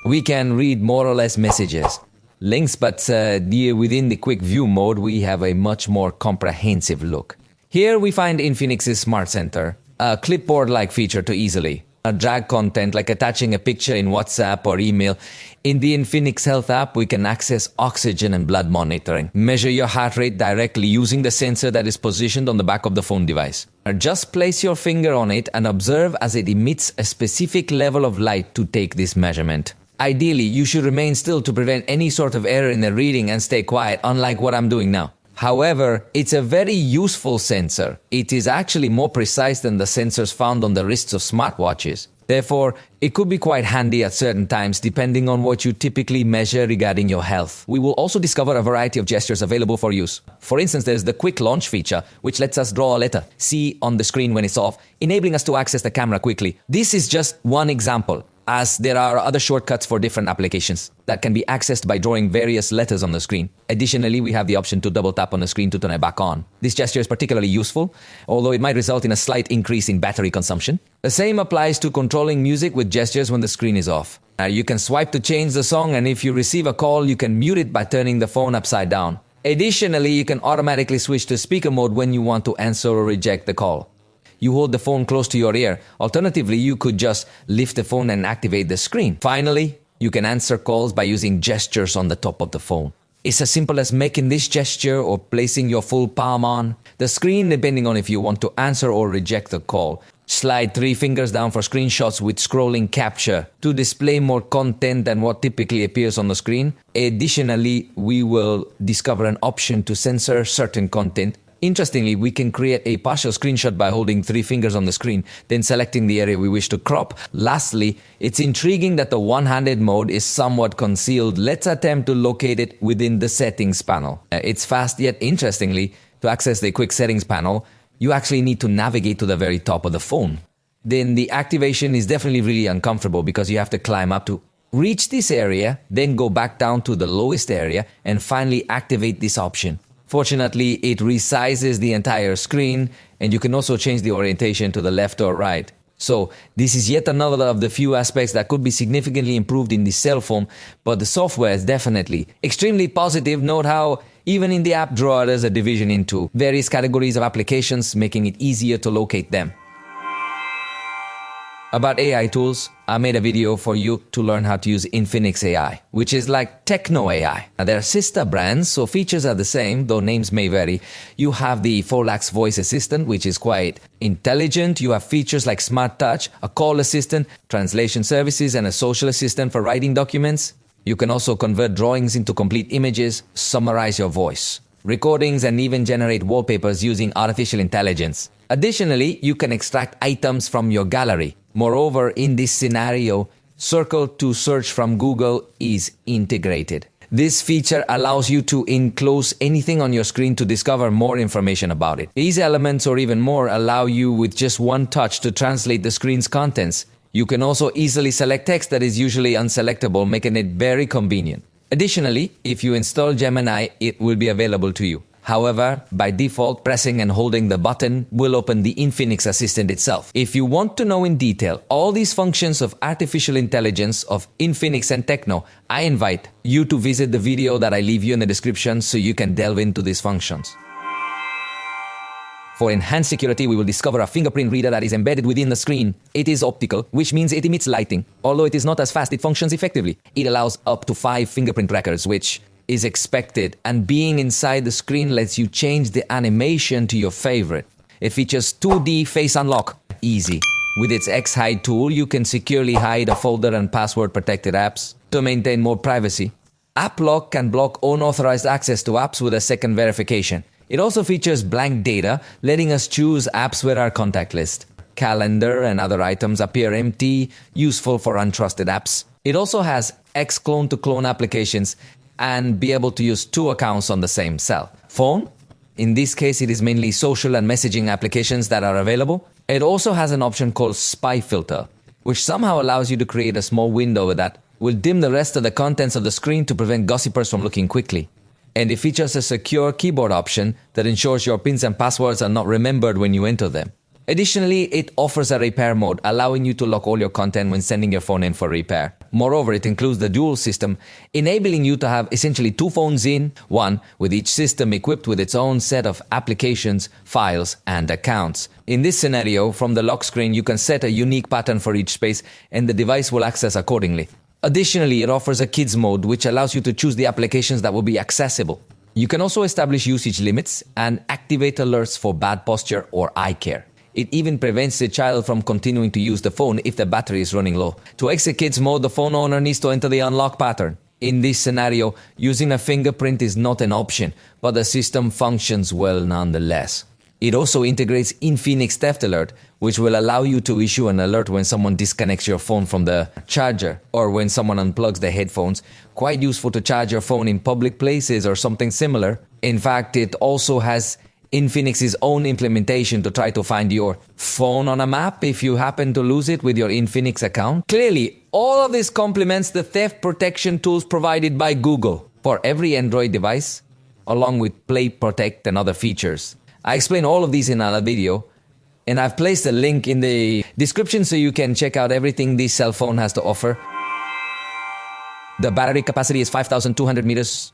we can read more or less messages, links, but within the quick view mode, we have a much more comprehensive look. Here we find Infinix's Smart Center, a clipboard-like feature to easily drag content, like attaching a picture in WhatsApp or email. In the Infinix Health app, we can access oxygen and blood monitoring, measure your heart rate directly using the sensor that is positioned on the back of the phone device. Just place your finger on it and observe as it emits a specific level of light to take this measurement. Ideally, you should remain still to prevent any sort of error in the reading and stay quiet, unlike what I'm doing now. However, it's a very useful sensor. It is actually more precise than the sensors found on the wrists of smartwatches. Therefore, it could be quite handy at certain times depending on what you typically measure regarding your health. We will also discover a variety of gestures available for use. For instance, there's the quick launch feature, which lets us draw a letter, see on the screen when it's off, enabling us to access the camera quickly. This is just one example. as there are other shortcuts for different applications that can be accessed by drawing various letters on the screen. Additionally, we have the option to double tap on the screen to turn it back on. This gesture is particularly useful, although it might result in a slight increase in battery consumption. The same applies to controlling music with gestures when the screen is off. You can swipe to change the song, and if you receive a call, you can mute it by turning the phone upside down. Additionally, you can automatically switch to speaker mode when you want to answer or reject the call. You hold the phone close to your ear. Alternatively, you could just lift the phone and activate the screen. Finally, you can answer calls by using gestures on the top of the phone. It's as simple as making this gesture or placing your full palm on the screen, depending on if you want to answer or reject the call. Slide 3 fingers down for screenshots with scrolling capture to display more content than what typically appears on the screen. Additionally, we will discover an option to censor certain content. Interestingly, we can create a partial screenshot by holding 3 fingers on the screen, then selecting the area we wish to crop. Lastly, it's intriguing that the one-handed mode is somewhat concealed. Let's attempt to locate it within the settings panel. It's fast, yet interestingly, to access the quick settings panel, you actually need to navigate to the very top of the phone. Then the activation is definitely really uncomfortable because you have to climb up to reach this area, then go back down to the lowest area, and finally activate this option. Fortunately, it resizes the entire screen, and you can also change the orientation to the left or right. So this is yet another of the few aspects that could be significantly improved in this cell phone, but the software is definitely extremely positive. Note how even in the app drawer there's a division into various categories of applications, making it easier to locate them. About AI tools, I made a video for you to learn how to use Infinix AI, which is like Techno AI. Now, they're sister brands, so features are the same, though names may vary. You have the Folax voice assistant, which is quite intelligent. You have features like Smart Touch, a call assistant, translation services, and a social assistant for writing documents. You can also convert drawings into complete images, summarize your voice, recordings, and even generate wallpapers using artificial intelligence. Additionally, you can extract items from your gallery. Moreover, in this scenario, Circle to Search from Google is integrated. This feature allows you to enclose anything on your screen to discover more information about it. These elements or even more allow you with just one touch to translate the screen's contents. You can also easily select text that is usually unselectable, making it very convenient. Additionally, if you install Gemini, it will be available to you. However, by default, pressing and holding the button will open the Infinix Assistant itself. If you want to know in detail all these functions of artificial intelligence of Infinix and Techno, I invite you to visit the video that I leave you in the description so you can delve into these functions. For enhanced security, we will discover a fingerprint reader that is embedded within the screen. It is optical, which means it emits lighting. Although it is not as fast, it functions effectively. It allows up to 5 fingerprint records, which is expected, and being inside the screen lets you change the animation to your favorite. It features 2D face unlock. Easy. With its X-Hide tool, you can securely hide a folder and password-protected apps to maintain more privacy. App Lock can block unauthorized access to apps with a second verification. It also features blank data, letting us choose apps with our contact list. Calendar and other items appear empty, useful for untrusted apps. It also has X-Clone to clone applications and be able to use 2 accounts on the same cell. Phone? In this case, it is mainly social and messaging applications that are available. It also has an option called Spy Filter, which somehow allows you to create a small window that will dim the rest of the contents of the screen to prevent gossipers from looking quickly. And it features a secure keyboard option that ensures your pins and passwords are not remembered when you enter them. Additionally, it offers a repair mode, allowing you to lock all your content when sending your phone in for repair. Moreover, it includes the dual system, enabling you to have essentially 2 phones in one, with each system equipped with its own set of applications, files, and accounts. In this scenario, from the lock screen, you can set a unique pattern for each space, and the device will access accordingly. Additionally, it offers a kids mode, which allows you to choose the applications that will be accessible. You can also establish usage limits and activate alerts for bad posture or eye care. It even prevents the child from continuing to use the phone if the battery is running low. To exit kids mode, the phone owner needs to enter the unlock pattern. In this scenario, using a fingerprint is not an option, but the system functions well nonetheless. It also integrates Infinix Theft Alert, which will allow you to issue an alert when someone disconnects your phone from the charger or when someone unplugs the headphones. Quite useful to charge your phone in public places or something similar. In fact, it also has Infinix's own implementation to try to find your phone on a map if you happen to lose it with your Infinix account. Clearly, All of this complements the theft protection tools provided by Google for every Android device, along with Play Protect and other features. I explain all of these in another video, and I've placed a link in the description so you can check out everything this cell phone has to offer. The battery capacity is 5,200 meters.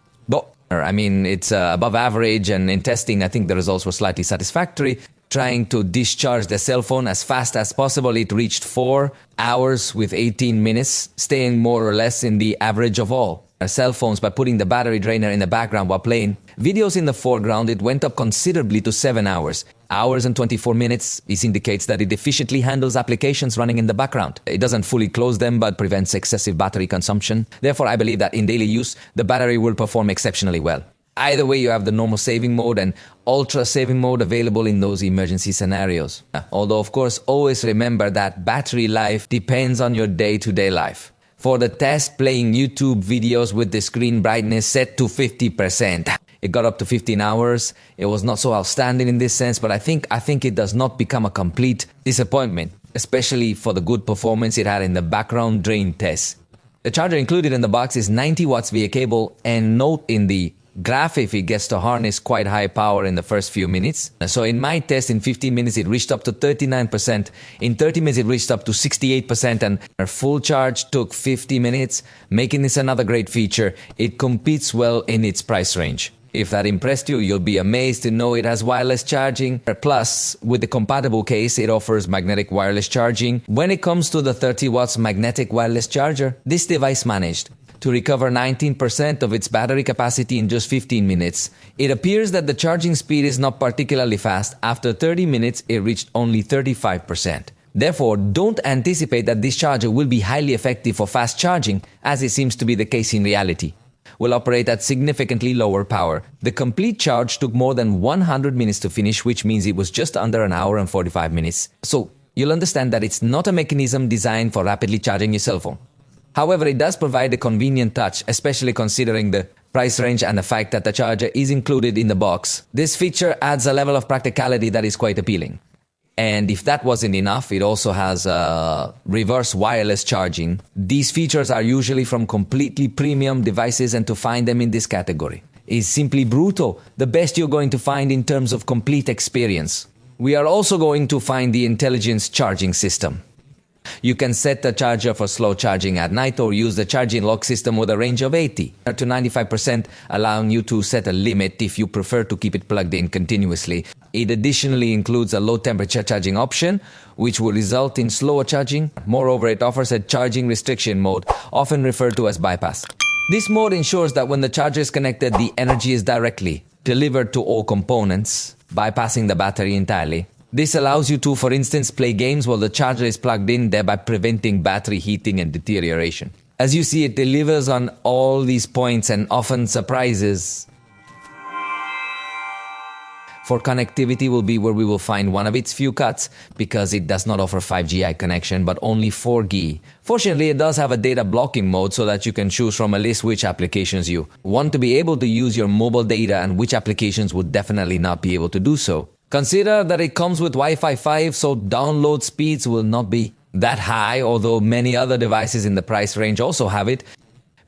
I mean, it's above average, and in testing, I think the results were slightly satisfactory. Trying to discharge the cell phone as fast as possible, it reached 4 hours with 18 minutes, staying more or less in the average of all our cell phones by putting the battery drainer in the background while playing videos in the foreground. It went up considerably to 7 hours. Hours and 24 minutes. This indicates that it efficiently handles applications running in the background. It doesn't fully close them, but prevents excessive battery consumption. Therefore, I believe that in daily use, the battery will perform exceptionally well. Either way, you have the normal saving mode and ultra saving mode available in those emergency scenarios. Although, of course, always remember that battery life depends on your day-to-day life. For the test, playing YouTube videos with the screen brightness set to 50%. It got up to 15 hours. It was not so outstanding in this sense, but I think it does not become a complete disappointment, especially for the good performance it had in the background drain test. The charger included in the box is 90 watts via cable, and note in the graph if it gets to harness quite high power in the first few minutes. So in my test, in 15 minutes, it reached up to 39%. In 30 minutes, it reached up to 68%, and our full charge took 50 minutes, making this another great feature. It competes well in its price range. If that impressed you, you'll be amazed to know it has wireless charging. Plus, with the compatible case, it offers magnetic wireless charging. When it comes to the 30 watts magnetic wireless charger, this device managed to recover 19% of its battery capacity in just 15 minutes. It appears that the charging speed is not particularly fast. After 30 minutes, it reached only 35%. Therefore, don't anticipate that this charger will be highly effective for fast charging, as it seems to be the case in reality. Will operate at significantly lower power. The complete charge took more than 100 minutes to finish, which means it was just under an hour and 45 minutes. So, you'll understand that it's not a mechanism designed for rapidly charging your cell phone. However, it does provide a convenient touch, especially considering the price range and the fact that the charger is included in the box. This feature adds a level of practicality that is quite appealing. And if that wasn't enough, it also has reverse wireless charging. These features are usually from completely premium devices, and to find them in this category is simply brutal. The best you're going to find in terms of complete experience. We are also going to find the intelligence charging system. You can set the charger for slow charging at night or use the charging lock system with a range of 80 to 95%, allowing you to set a limit if you prefer to keep it plugged in continuously. It additionally includes a low temperature charging option, which will result in slower charging. Moreover, it offers a charging restriction mode, often referred to as bypass. This mode ensures that when the charger is connected, the energy is directly delivered to all components, bypassing the battery entirely. This allows you to, for instance, play games while the charger is plugged in, thereby preventing battery heating and deterioration. As you see, it delivers on all these points and often surprises. For connectivity will be where we will find one of its few cuts, because it does not offer 5G connection but only 4G. Fortunately, it does have a data blocking mode so that you can choose from a list which applications you want to be able to use your mobile data and which applications would definitely not be able to do so. Consider that it comes with Wi-Fi 5, so download speeds will not be that high, although many other devices in the price range also have it.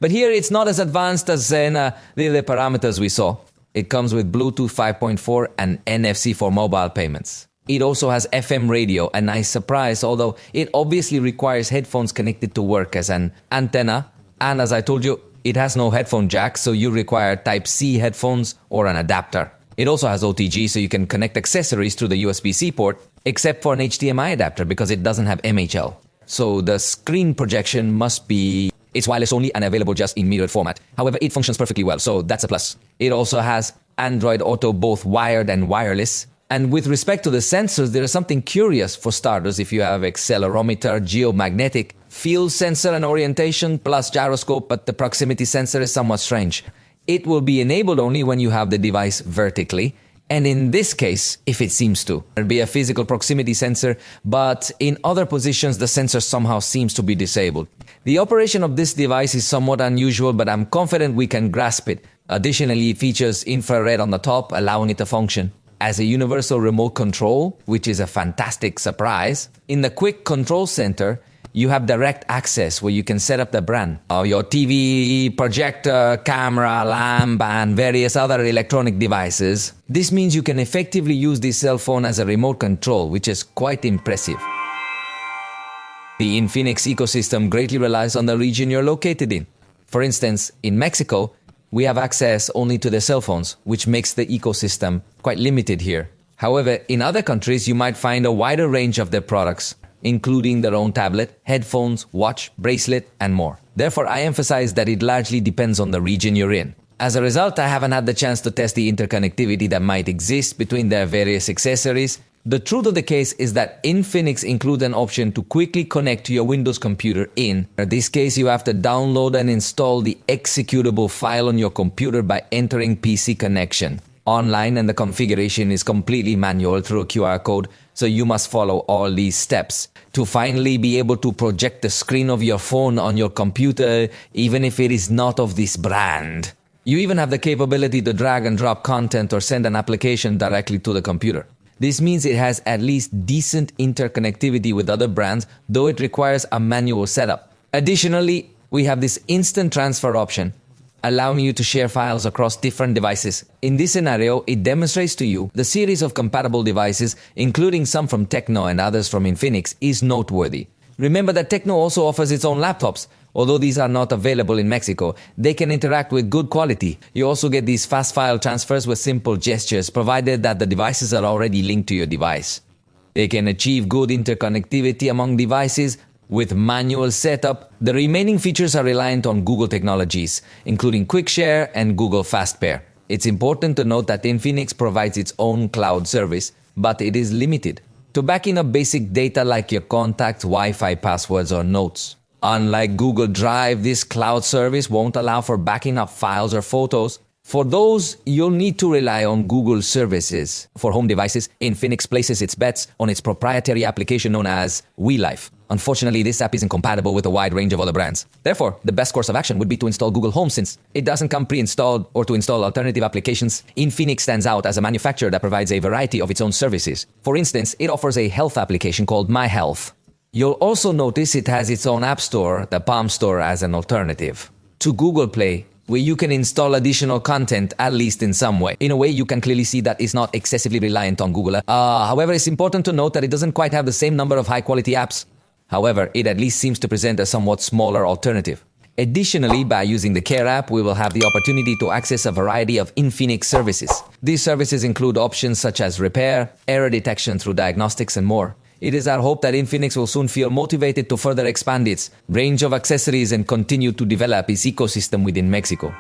But here it's not as advanced as the parameters we saw. It comes with Bluetooth 5.4 and NFC for mobile payments. It also has FM radio, a nice surprise, although it obviously requires headphones connected to work as an antenna. And as I told you, it has no headphone jack, so you require Type-C headphones or an adapter. It also has OTG, so you can connect accessories through the USB-C port, except for an HDMI adapter because it doesn't have MHL. So the screen projection must be... It's wireless only and available just in mirrored format. However, it functions perfectly well, so that's a plus. It also has Android Auto, both wired and wireless. And with respect to the sensors, there is something curious for starters. If you have accelerometer, geomagnetic, field sensor and orientation, plus gyroscope, but the proximity sensor is somewhat strange. It will be enabled only when you have the device vertically, and in this case, if it seems to. There'll be a physical proximity sensor, but in other positions the sensor somehow seems to be disabled. The operation of this device is somewhat unusual, but I'm confident we can grasp it. Additionally, it features infrared on the top, allowing it to function as a universal remote control, which is a fantastic surprise. In the quick control center, you have direct access where you can set up the brand of your TV, projector, camera, lamp, and various other electronic devices. This means you can effectively use this cell phone as a remote control, which is quite impressive. The Infinix ecosystem greatly relies on the region you're located in. For instance, in Mexico, we have access only to their cell phones, which makes the ecosystem quite limited here. However, in other countries, you might find a wider range of their products, including their own tablet, headphones, watch, bracelet, and more. Therefore, I emphasize that it largely depends on the region you're in. As a result, I haven't had the chance to test the interconnectivity that might exist between their various accessories. The truth of the case is that Infinix includes an option to quickly connect to your Windows computer in this case, you have to download and install the executable file on your computer by entering PC connection online, and the configuration is completely manual through a QR code, so you must follow all these steps to finally be able to project the screen of your phone on your computer, even if it is not of this brand. You even have the capability to drag and drop content or send an application directly to the computer. This means it has at least decent interconnectivity with other brands, though it requires a manual setup. Additionally, we have this instant transfer option, allowing you to share files across different devices. In this scenario, it demonstrates to you the series of compatible devices, including some from Tecno and others from Infinix, is noteworthy. Remember that Tecno also offers its own laptops. Although these are not available in Mexico, they can interact with good quality. You also get these fast file transfers with simple gestures, provided that the devices are already linked to your device. They can achieve good interconnectivity among devices with manual setup. The remaining features are reliant on Google technologies, including Quick Share and Google Fast Pair. It's important to note that Infinix provides its own cloud service, but it is limited to backing up basic data like your contacts, Wi-Fi passwords, or notes. Unlike Google Drive, this cloud service won't allow for backing up files or photos. For those, you'll need to rely on Google services. For home devices, Infinix places its bets on its proprietary application known as WeLife. Unfortunately, this app isn't compatible with a wide range of other brands. Therefore, the best course of action would be to install Google Home since it doesn't come pre-installed, or to install alternative applications. Infinix stands out as a manufacturer that provides a variety of its own services. For instance, it offers a health application called My Health. You'll also notice it has its own app store, the Palm Store, as an alternative to Google Play, where you can install additional content, at least in some way. In a way, you can clearly see that it's not excessively reliant on Google. However, it's important to note that it doesn't quite have the same number of high-quality apps. However, it at least seems to present a somewhat smaller alternative. Additionally, by using the Care app, we will have the opportunity to access a variety of Infinix services. These services include options such as repair, error detection through diagnostics, and more. It is our hope that Infinix will soon feel motivated to further expand its range of accessories and continue to develop its ecosystem within Mexico.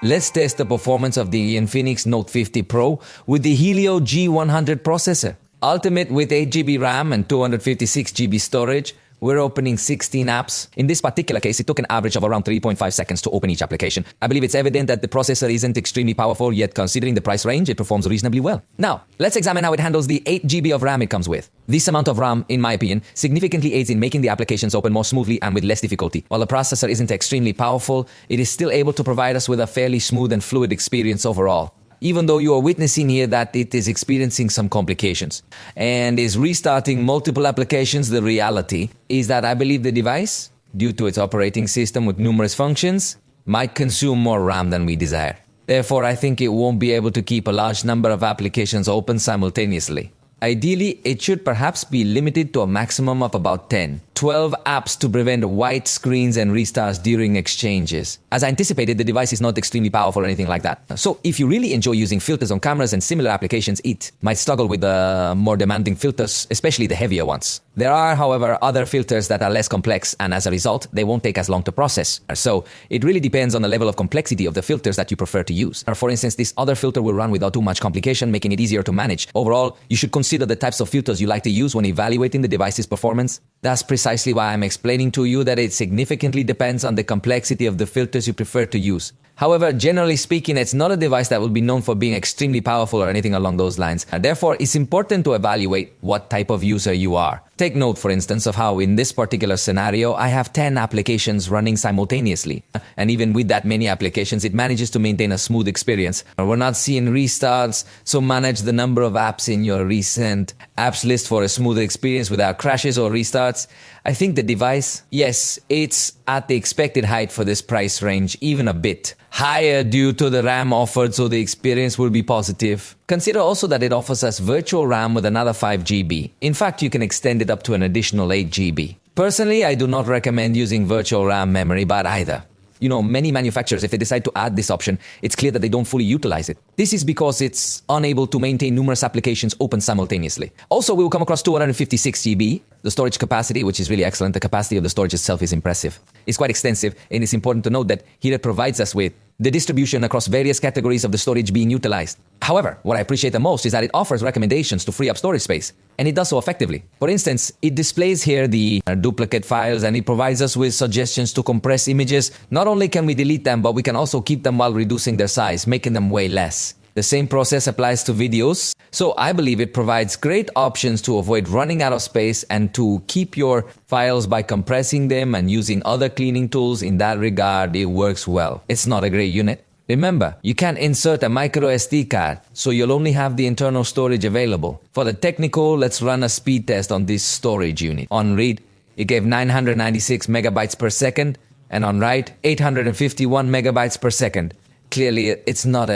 Let's test the performance of the Infinix Note 50 Pro with the Helio G100 processor. Ultimate with 8GB RAM and 256GB storage. We're opening 16 apps. In this particular case, it took an average of around 3.5 seconds to open each application. I believe it's evident that the processor isn't extremely powerful, yet considering the price range, it performs reasonably well. Now, let's examine how it handles the 8GB of RAM it comes with. This amount of RAM, in my opinion, significantly aids in making the applications open more smoothly and with less difficulty. While the processor isn't extremely powerful, it is still able to provide us with a fairly smooth and fluid experience overall, even though you are witnessing here that it is experiencing some complications and is restarting multiple applications. The reality is that I believe the device, due to its operating system with numerous functions, might consume more RAM than we desire. Therefore, I think it won't be able to keep a large number of applications open simultaneously. Ideally, it should perhaps be limited to a maximum of about 12 apps to prevent white screens and restarts during exchanges. As I anticipated, the device is not extremely powerful or anything like that. So if you really enjoy using filters on cameras and similar applications, it might struggle with the more demanding filters, especially the heavier ones. There are, however, other filters that are less complex, and as a result, they won't take as long to process. So it really depends on the level of complexity of the filters that you prefer to use. For instance, this other filter will run without too much complication, making it easier to manage. Overall, you should consider the types of filters you like to use when evaluating the device's performance. That's precisely why I'm explaining to you that it significantly depends on the complexity of the filters you prefer to use. However, generally speaking, it's not a device that will be known for being extremely powerful or anything along those lines. Therefore, it's important to evaluate what type of user you are. Take note, for instance, of how in this particular scenario, I have 10 applications running simultaneously. And even with that many applications, it manages to maintain a smooth experience. We're not seeing restarts, so manage the number of apps in your recent apps list for a smooth experience without crashes or restarts. screenshots. I think the device, yes, it's at the expected height for this price range, even a bit higher due to the RAM offered, so the experience will be positive. Consider also that it offers us virtual RAM with another 5 GB. In fact, you can extend it up to an additional 8 GB. Personally, I do not recommend using virtual RAM memory, but either. You know, many manufacturers, if they decide to add this option, it's clear that they don't fully utilize it. This is because it's unable to maintain numerous applications open simultaneously. Also, we will come across 256 GB. The storage capacity, which is really excellent. The capacity of the storage itself is impressive. It's quite extensive, and it's important to note that here it provides us with the distribution across various categories of the storage being utilized. However, what I appreciate the most is that it offers recommendations to free up storage space, and it does so effectively. For instance, it displays here the duplicate files, and it provides us with suggestions to compress images. Not only can we delete them, but we can also keep them while reducing their size, making them way less. The same process applies to videos. So I believe it provides great options to avoid running out of space and to keep your files by compressing them and using other cleaning tools. In that regard, it works well. It's not a great unit. Remember, you can't insert a micro SD card, so you'll only have the internal storage available. For the technical, let's run a speed test on this storage unit. On read, it gave 996 megabytes per second, and on write, 851 megabytes per second. Clearly, it's not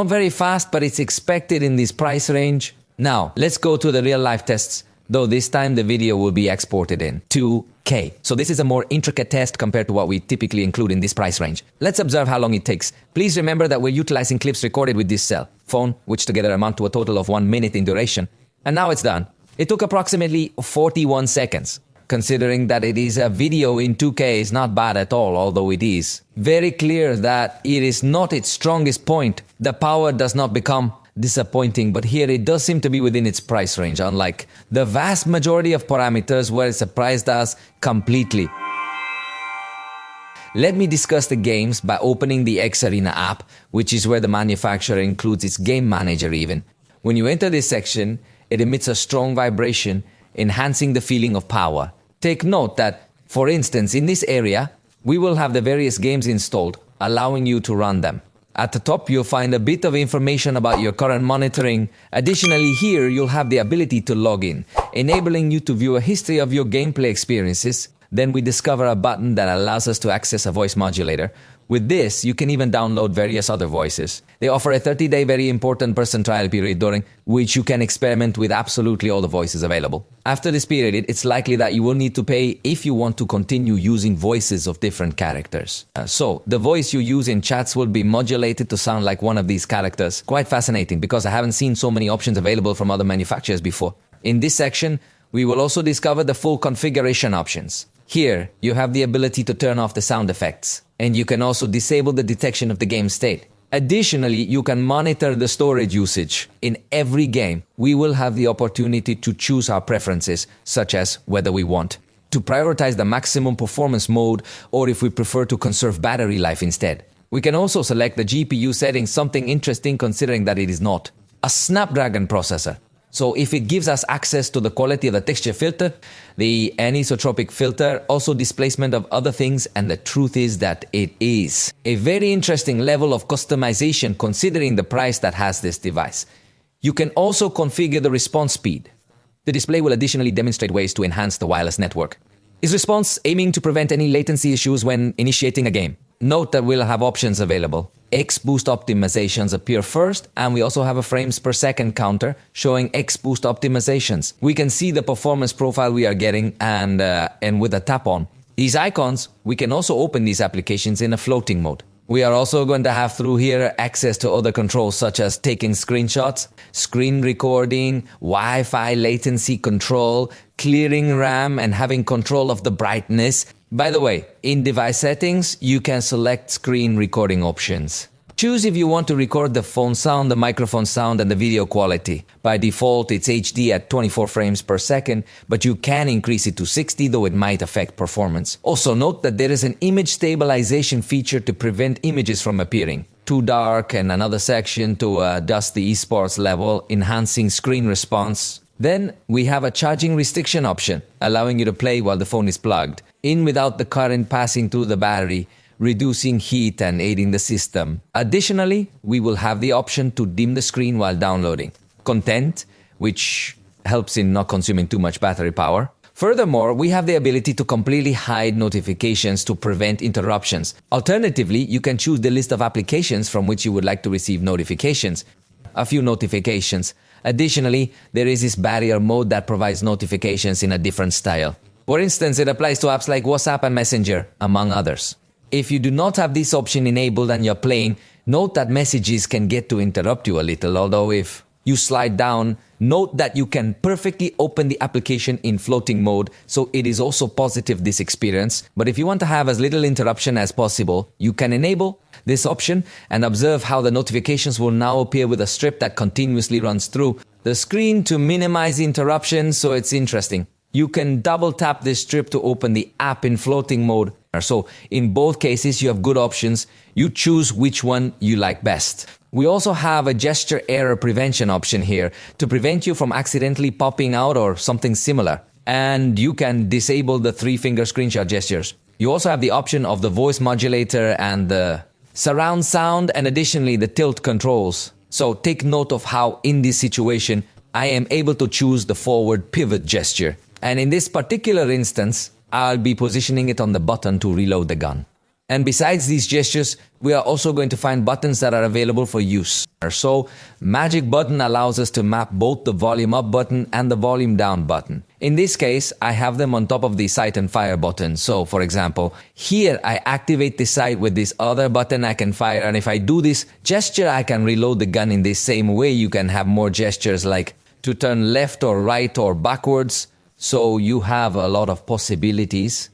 very fast, but it's expected in this price range. Now, let's go to the real-life tests, though this time the video will be exported in 2K. So this is a more intricate test compared to what we typically include in this price range. Let's observe how long it takes. Please remember that we're utilizing clips recorded with this cell phone, which together amount to a total of 1 minute in duration. And now it's done. It took approximately 41 seconds. Considering that it is a video in 2K is not bad at all, although it is very clear that it is not its strongest point. The power does not become disappointing, but here it does seem to be within its price range, unlike the vast majority of parameters where it surprised us completely. Let me discuss the games by opening the X Arena app, which is where the manufacturer includes its game manager even. When you enter this section, it emits a strong vibration, enhancing the feeling of power. Take note that, for instance, in this area, we will have the various games installed, allowing you to run them. At the top, you'll find a bit of information about your current monitoring. Additionally, here, you'll have the ability to log in, enabling you to view a history of your gameplay experiences. Then we discover a button that allows us to access a voice modulator. With this, you can even download various other voices. They offer a 30-day very important person trial period during which you can experiment with absolutely all the voices available. After this period, it's likely that you will need to pay if you want to continue using voices of different characters. So, the voice you use in chats will be modulated to sound like one of these characters. Quite fascinating because I haven't seen so many options available from other manufacturers before. In this section, we will also discover the full configuration options. Here, you have the ability to turn off the sound effects, and you can also disable the detection of the game state. Additionally, you can monitor the storage usage. In every game, we will have the opportunity to choose our preferences, such as whether we want to prioritize the maximum performance mode or if we prefer to conserve battery life instead. We can also select the GPU settings, something interesting considering that it is not a Snapdragon processor. So if it gives us access to the quality of the texture filter, the anisotropic filter, also displacement of other things, and the truth is that it is a very interesting level of customization considering the price that has this device. You can also configure the response speed. The display will additionally demonstrate ways to enhance the wireless network. Is response aiming to prevent any latency issues when initiating a game? Note that we'll have options available. X-Boost optimizations appear first, and we also have a frames per second counter showing X-Boost optimizations. We can see the performance profile we are getting and with a tap on these icons, we can also open these applications in a floating mode. We are also going to have through here access to other controls such as taking screenshots, screen recording, Wi-Fi latency control, clearing RAM, and having control of the brightness. By the way, in device settings, you can select screen recording options. Choose if you want to record the phone sound, the microphone sound, and the video quality. By default, it's HD at 24 frames per second, but you can increase it to 60, though it might affect performance. Also note that there is an image stabilization feature to prevent images from appearing too dark, and another section to adjust the esports level, enhancing screen response. Then we have a charging restriction option, allowing you to play while the phone is plugged in without the current passing through the battery, reducing heat and aiding the system. Additionally, we will have the option to dim the screen while downloading content, which helps in not consuming too much battery power. Furthermore, we have the ability to completely hide notifications to prevent interruptions. Alternatively, you can choose the list of applications from which you would like to receive notifications. A few notifications. Additionally, there is this barrier mode that provides notifications in a different style. For instance, it applies to apps like WhatsApp and Messenger, among others. If you do not have this option enabled and you're playing, note that messages can get to interrupt you a little, although if you slide down, note that you can perfectly open the application in floating mode, so it is also positive this experience. But if you want to have as little interruption as possible, you can enable this option and observe how the notifications will now appear with a strip that continuously runs through the screen to minimize interruptions, so it's interesting. You can double tap this strip to open the app in floating mode. So in both cases, you have good options. You choose which one you like best. We also have a gesture error prevention option here to prevent you from accidentally popping out or something similar. And you can disable the 3-finger screenshot gestures. You also have the option of the voice modulator and the surround sound, and additionally the tilt controls. So take note of how in this situation, I am able to choose the forward pivot gesture. And in this particular instance, I'll be positioning it on the button to reload the gun. And besides these gestures, we are also going to find buttons that are available for use. So, magic button allows us to map both the volume up button and the volume down button. In this case, I have them on top of the sight and fire button. So, for example, here I activate the sight with this other button I can fire. And if I do this gesture, I can reload the gun in the same way. You can have more gestures like to turn left or right or backwards. So you have a lot of possibilities.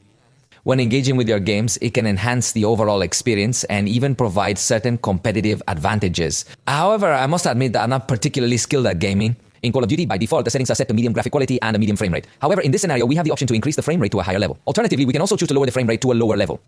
When engaging with your games, it can enhance the overall experience and even provide certain competitive advantages. However, I must admit that I'm not particularly skilled at gaming. In Call of Duty, by default, the settings are set to medium graphic quality and a medium frame rate. However, in this scenario, we have the option to increase the frame rate to a higher level. Alternatively, we can also choose to lower the frame rate to a lower level.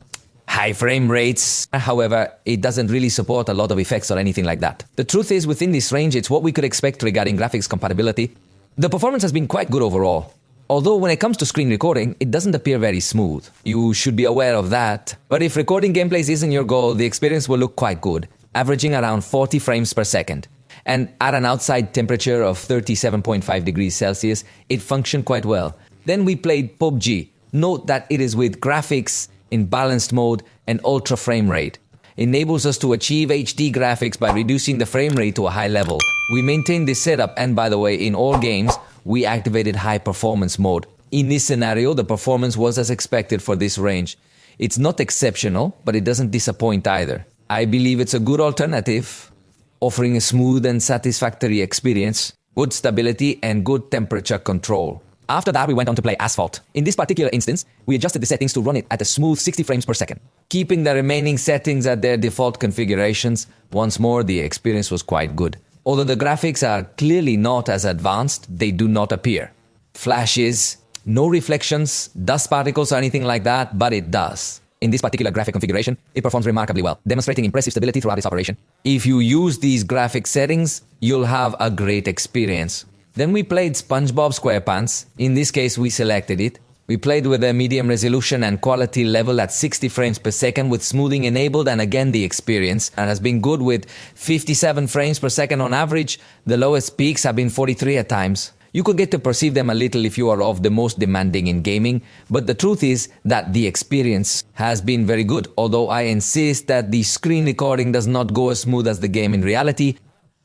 High frame rates, however, it doesn't really support a lot of effects or anything like that. The truth is, within this range, it's what we could expect regarding graphics compatibility. The performance has been quite good overall. Although when it comes to screen recording, it doesn't appear very smooth. You should be aware of that. But if recording gameplays isn't your goal, the experience will look quite good, averaging around 40 frames per second. And at an outside temperature of 37.5 degrees Celsius, it functioned quite well. Then we played PUBG. Note that it is with graphics in balanced mode and ultra frame rate. Enables us to achieve HD graphics by reducing the frame rate to a high level. We maintain this setup, and by the way, in all games, we activated high performance mode. In this scenario, the performance was as expected for this range. It's not exceptional, but it doesn't disappoint either. I believe it's a good alternative, offering a smooth and satisfactory experience, good stability, and good temperature control. After that, we went on to play Asphalt. In this particular instance, we adjusted the settings to run it at a smooth 60 frames per second. Keeping the remaining settings at their default configurations, once more, the experience was quite good. Although the graphics are clearly not as advanced, they do not appear flashes, no reflections, dust particles or anything like that, but it does. In this particular graphic configuration, it performs remarkably well, demonstrating impressive stability throughout its operation. If you use these graphic settings, you'll have a great experience. Then we played SpongeBob SquarePants. In this case, we selected it. We played with a medium resolution and quality level at 60 frames per second with smoothing enabled, and again the experience has been good with 57 frames per second on average. The lowest peaks have been 43 at times. You could get to perceive them a little if you are of the most demanding in gaming, but the truth is that the experience has been very good, although I insist that the screen recording does not go as smooth as the game in reality.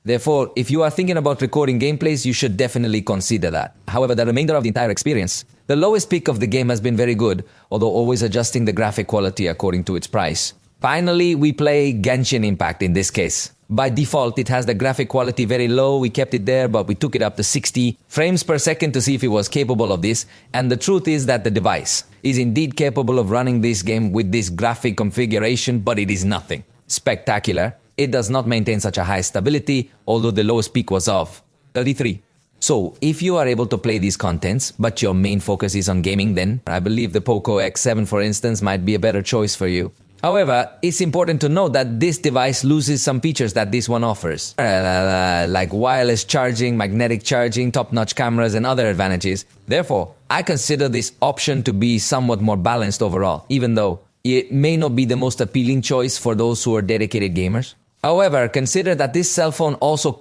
Therefore, if you are thinking about recording gameplays, you should definitely consider that. However, the remainder of the entire experience, the lowest peak of the game has been very good, although always adjusting the graphic quality according to its price. Finally, we play Genshin Impact in this case. By default, it has the graphic quality very low. We kept it there, but we took it up to 60 frames per second to see if it was capable of this. And the truth is that the device is indeed capable of running this game with this graphic configuration, but it is nothing spectacular. It does not maintain such a high stability, although the lowest peak was of 33. So, if you are able to play these contents, but your main focus is on gaming, then I believe the Poco X7, for instance, might be a better choice for you. However, it's important to note that this device loses some features that this one offers, like wireless charging, magnetic charging, top-notch cameras, and other advantages. Therefore, I consider this option to be somewhat more balanced overall, even though it may not be the most appealing choice for those who are dedicated gamers. However, consider that this cell phone also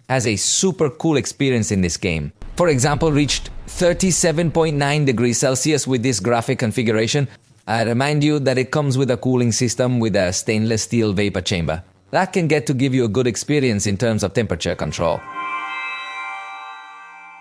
has a super cool experience in this game. for example, reached 37.9 degrees Celsius with this graphic configuration. I remind you that it comes with a cooling system with a stainless steel vapor chamber. That can get to give you a good experience in terms of temperature control.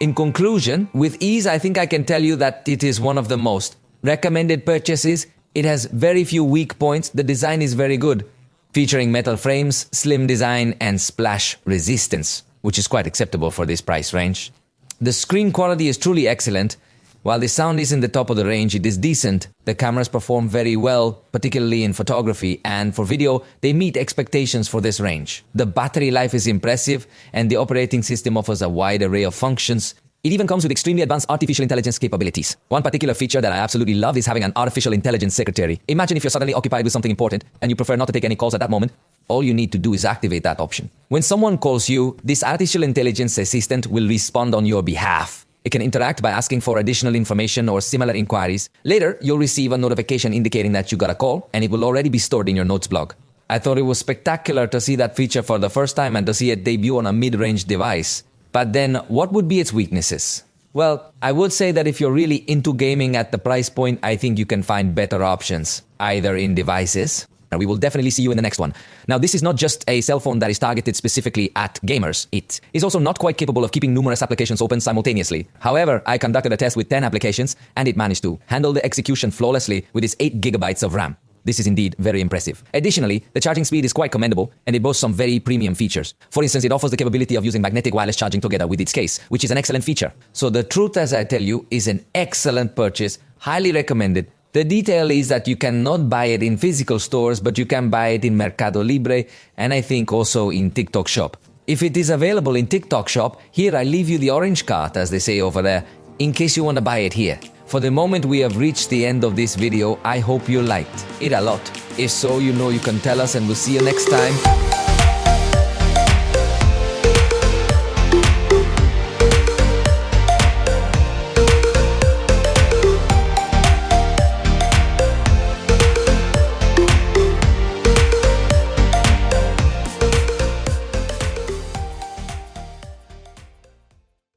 In conclusion, with ease, I think I can tell you that it is one of the most recommended purchases. It has very few weak points. The design is very good, featuring metal frames, slim design, and splash resistance, which is quite acceptable for this price range. The screen quality is truly excellent. While the sound isn't the top of the range, it is decent. The cameras perform very well, particularly in photography, and for video, they meet expectations for this range. The battery life is impressive, and the operating system offers a wide array of functions. It even comes with extremely advanced artificial intelligence capabilities. One particular feature that I absolutely love is having an artificial intelligence secretary. Imagine if you're suddenly occupied with something important and you prefer not to take any calls at that moment. All you need to do is activate that option. When someone calls you, this artificial intelligence assistant will respond on your behalf. It can interact by asking for additional information or similar inquiries. Later, you'll receive a notification indicating that you got a call, and it will already be stored in your notes blog. I thought it was spectacular to see that feature for the first time and to see it debut on a mid-range device. But then, what would be its weaknesses? Well, I would say that if you're really into gaming at the price point, I think you can find better options, either in devices. We will definitely see you in the next one. Now, this is not just a cell phone that is targeted specifically at gamers. It is also not quite capable of keeping numerous applications open simultaneously. However, I conducted a test with 10 applications, and it managed to handle the execution flawlessly with its 8 gigabytes of RAM. This is indeed very impressive. Additionally, the charging speed is quite commendable, and it boasts some very premium features. For instance, it offers the capability of using magnetic wireless charging together with its case, which is an excellent feature. So the truth, as I tell you, is an excellent purchase, highly recommended. The detail is that you cannot buy it in physical stores, but you can buy it in Mercado Libre, and I think also in TikTok Shop. If it is available in TikTok Shop, here I leave you the orange card, as they say over there, in case you want to buy it here. For the moment, we have reached the end of this video. I hope you liked it a lot. If so, you know you can tell us, and we'll see you next time.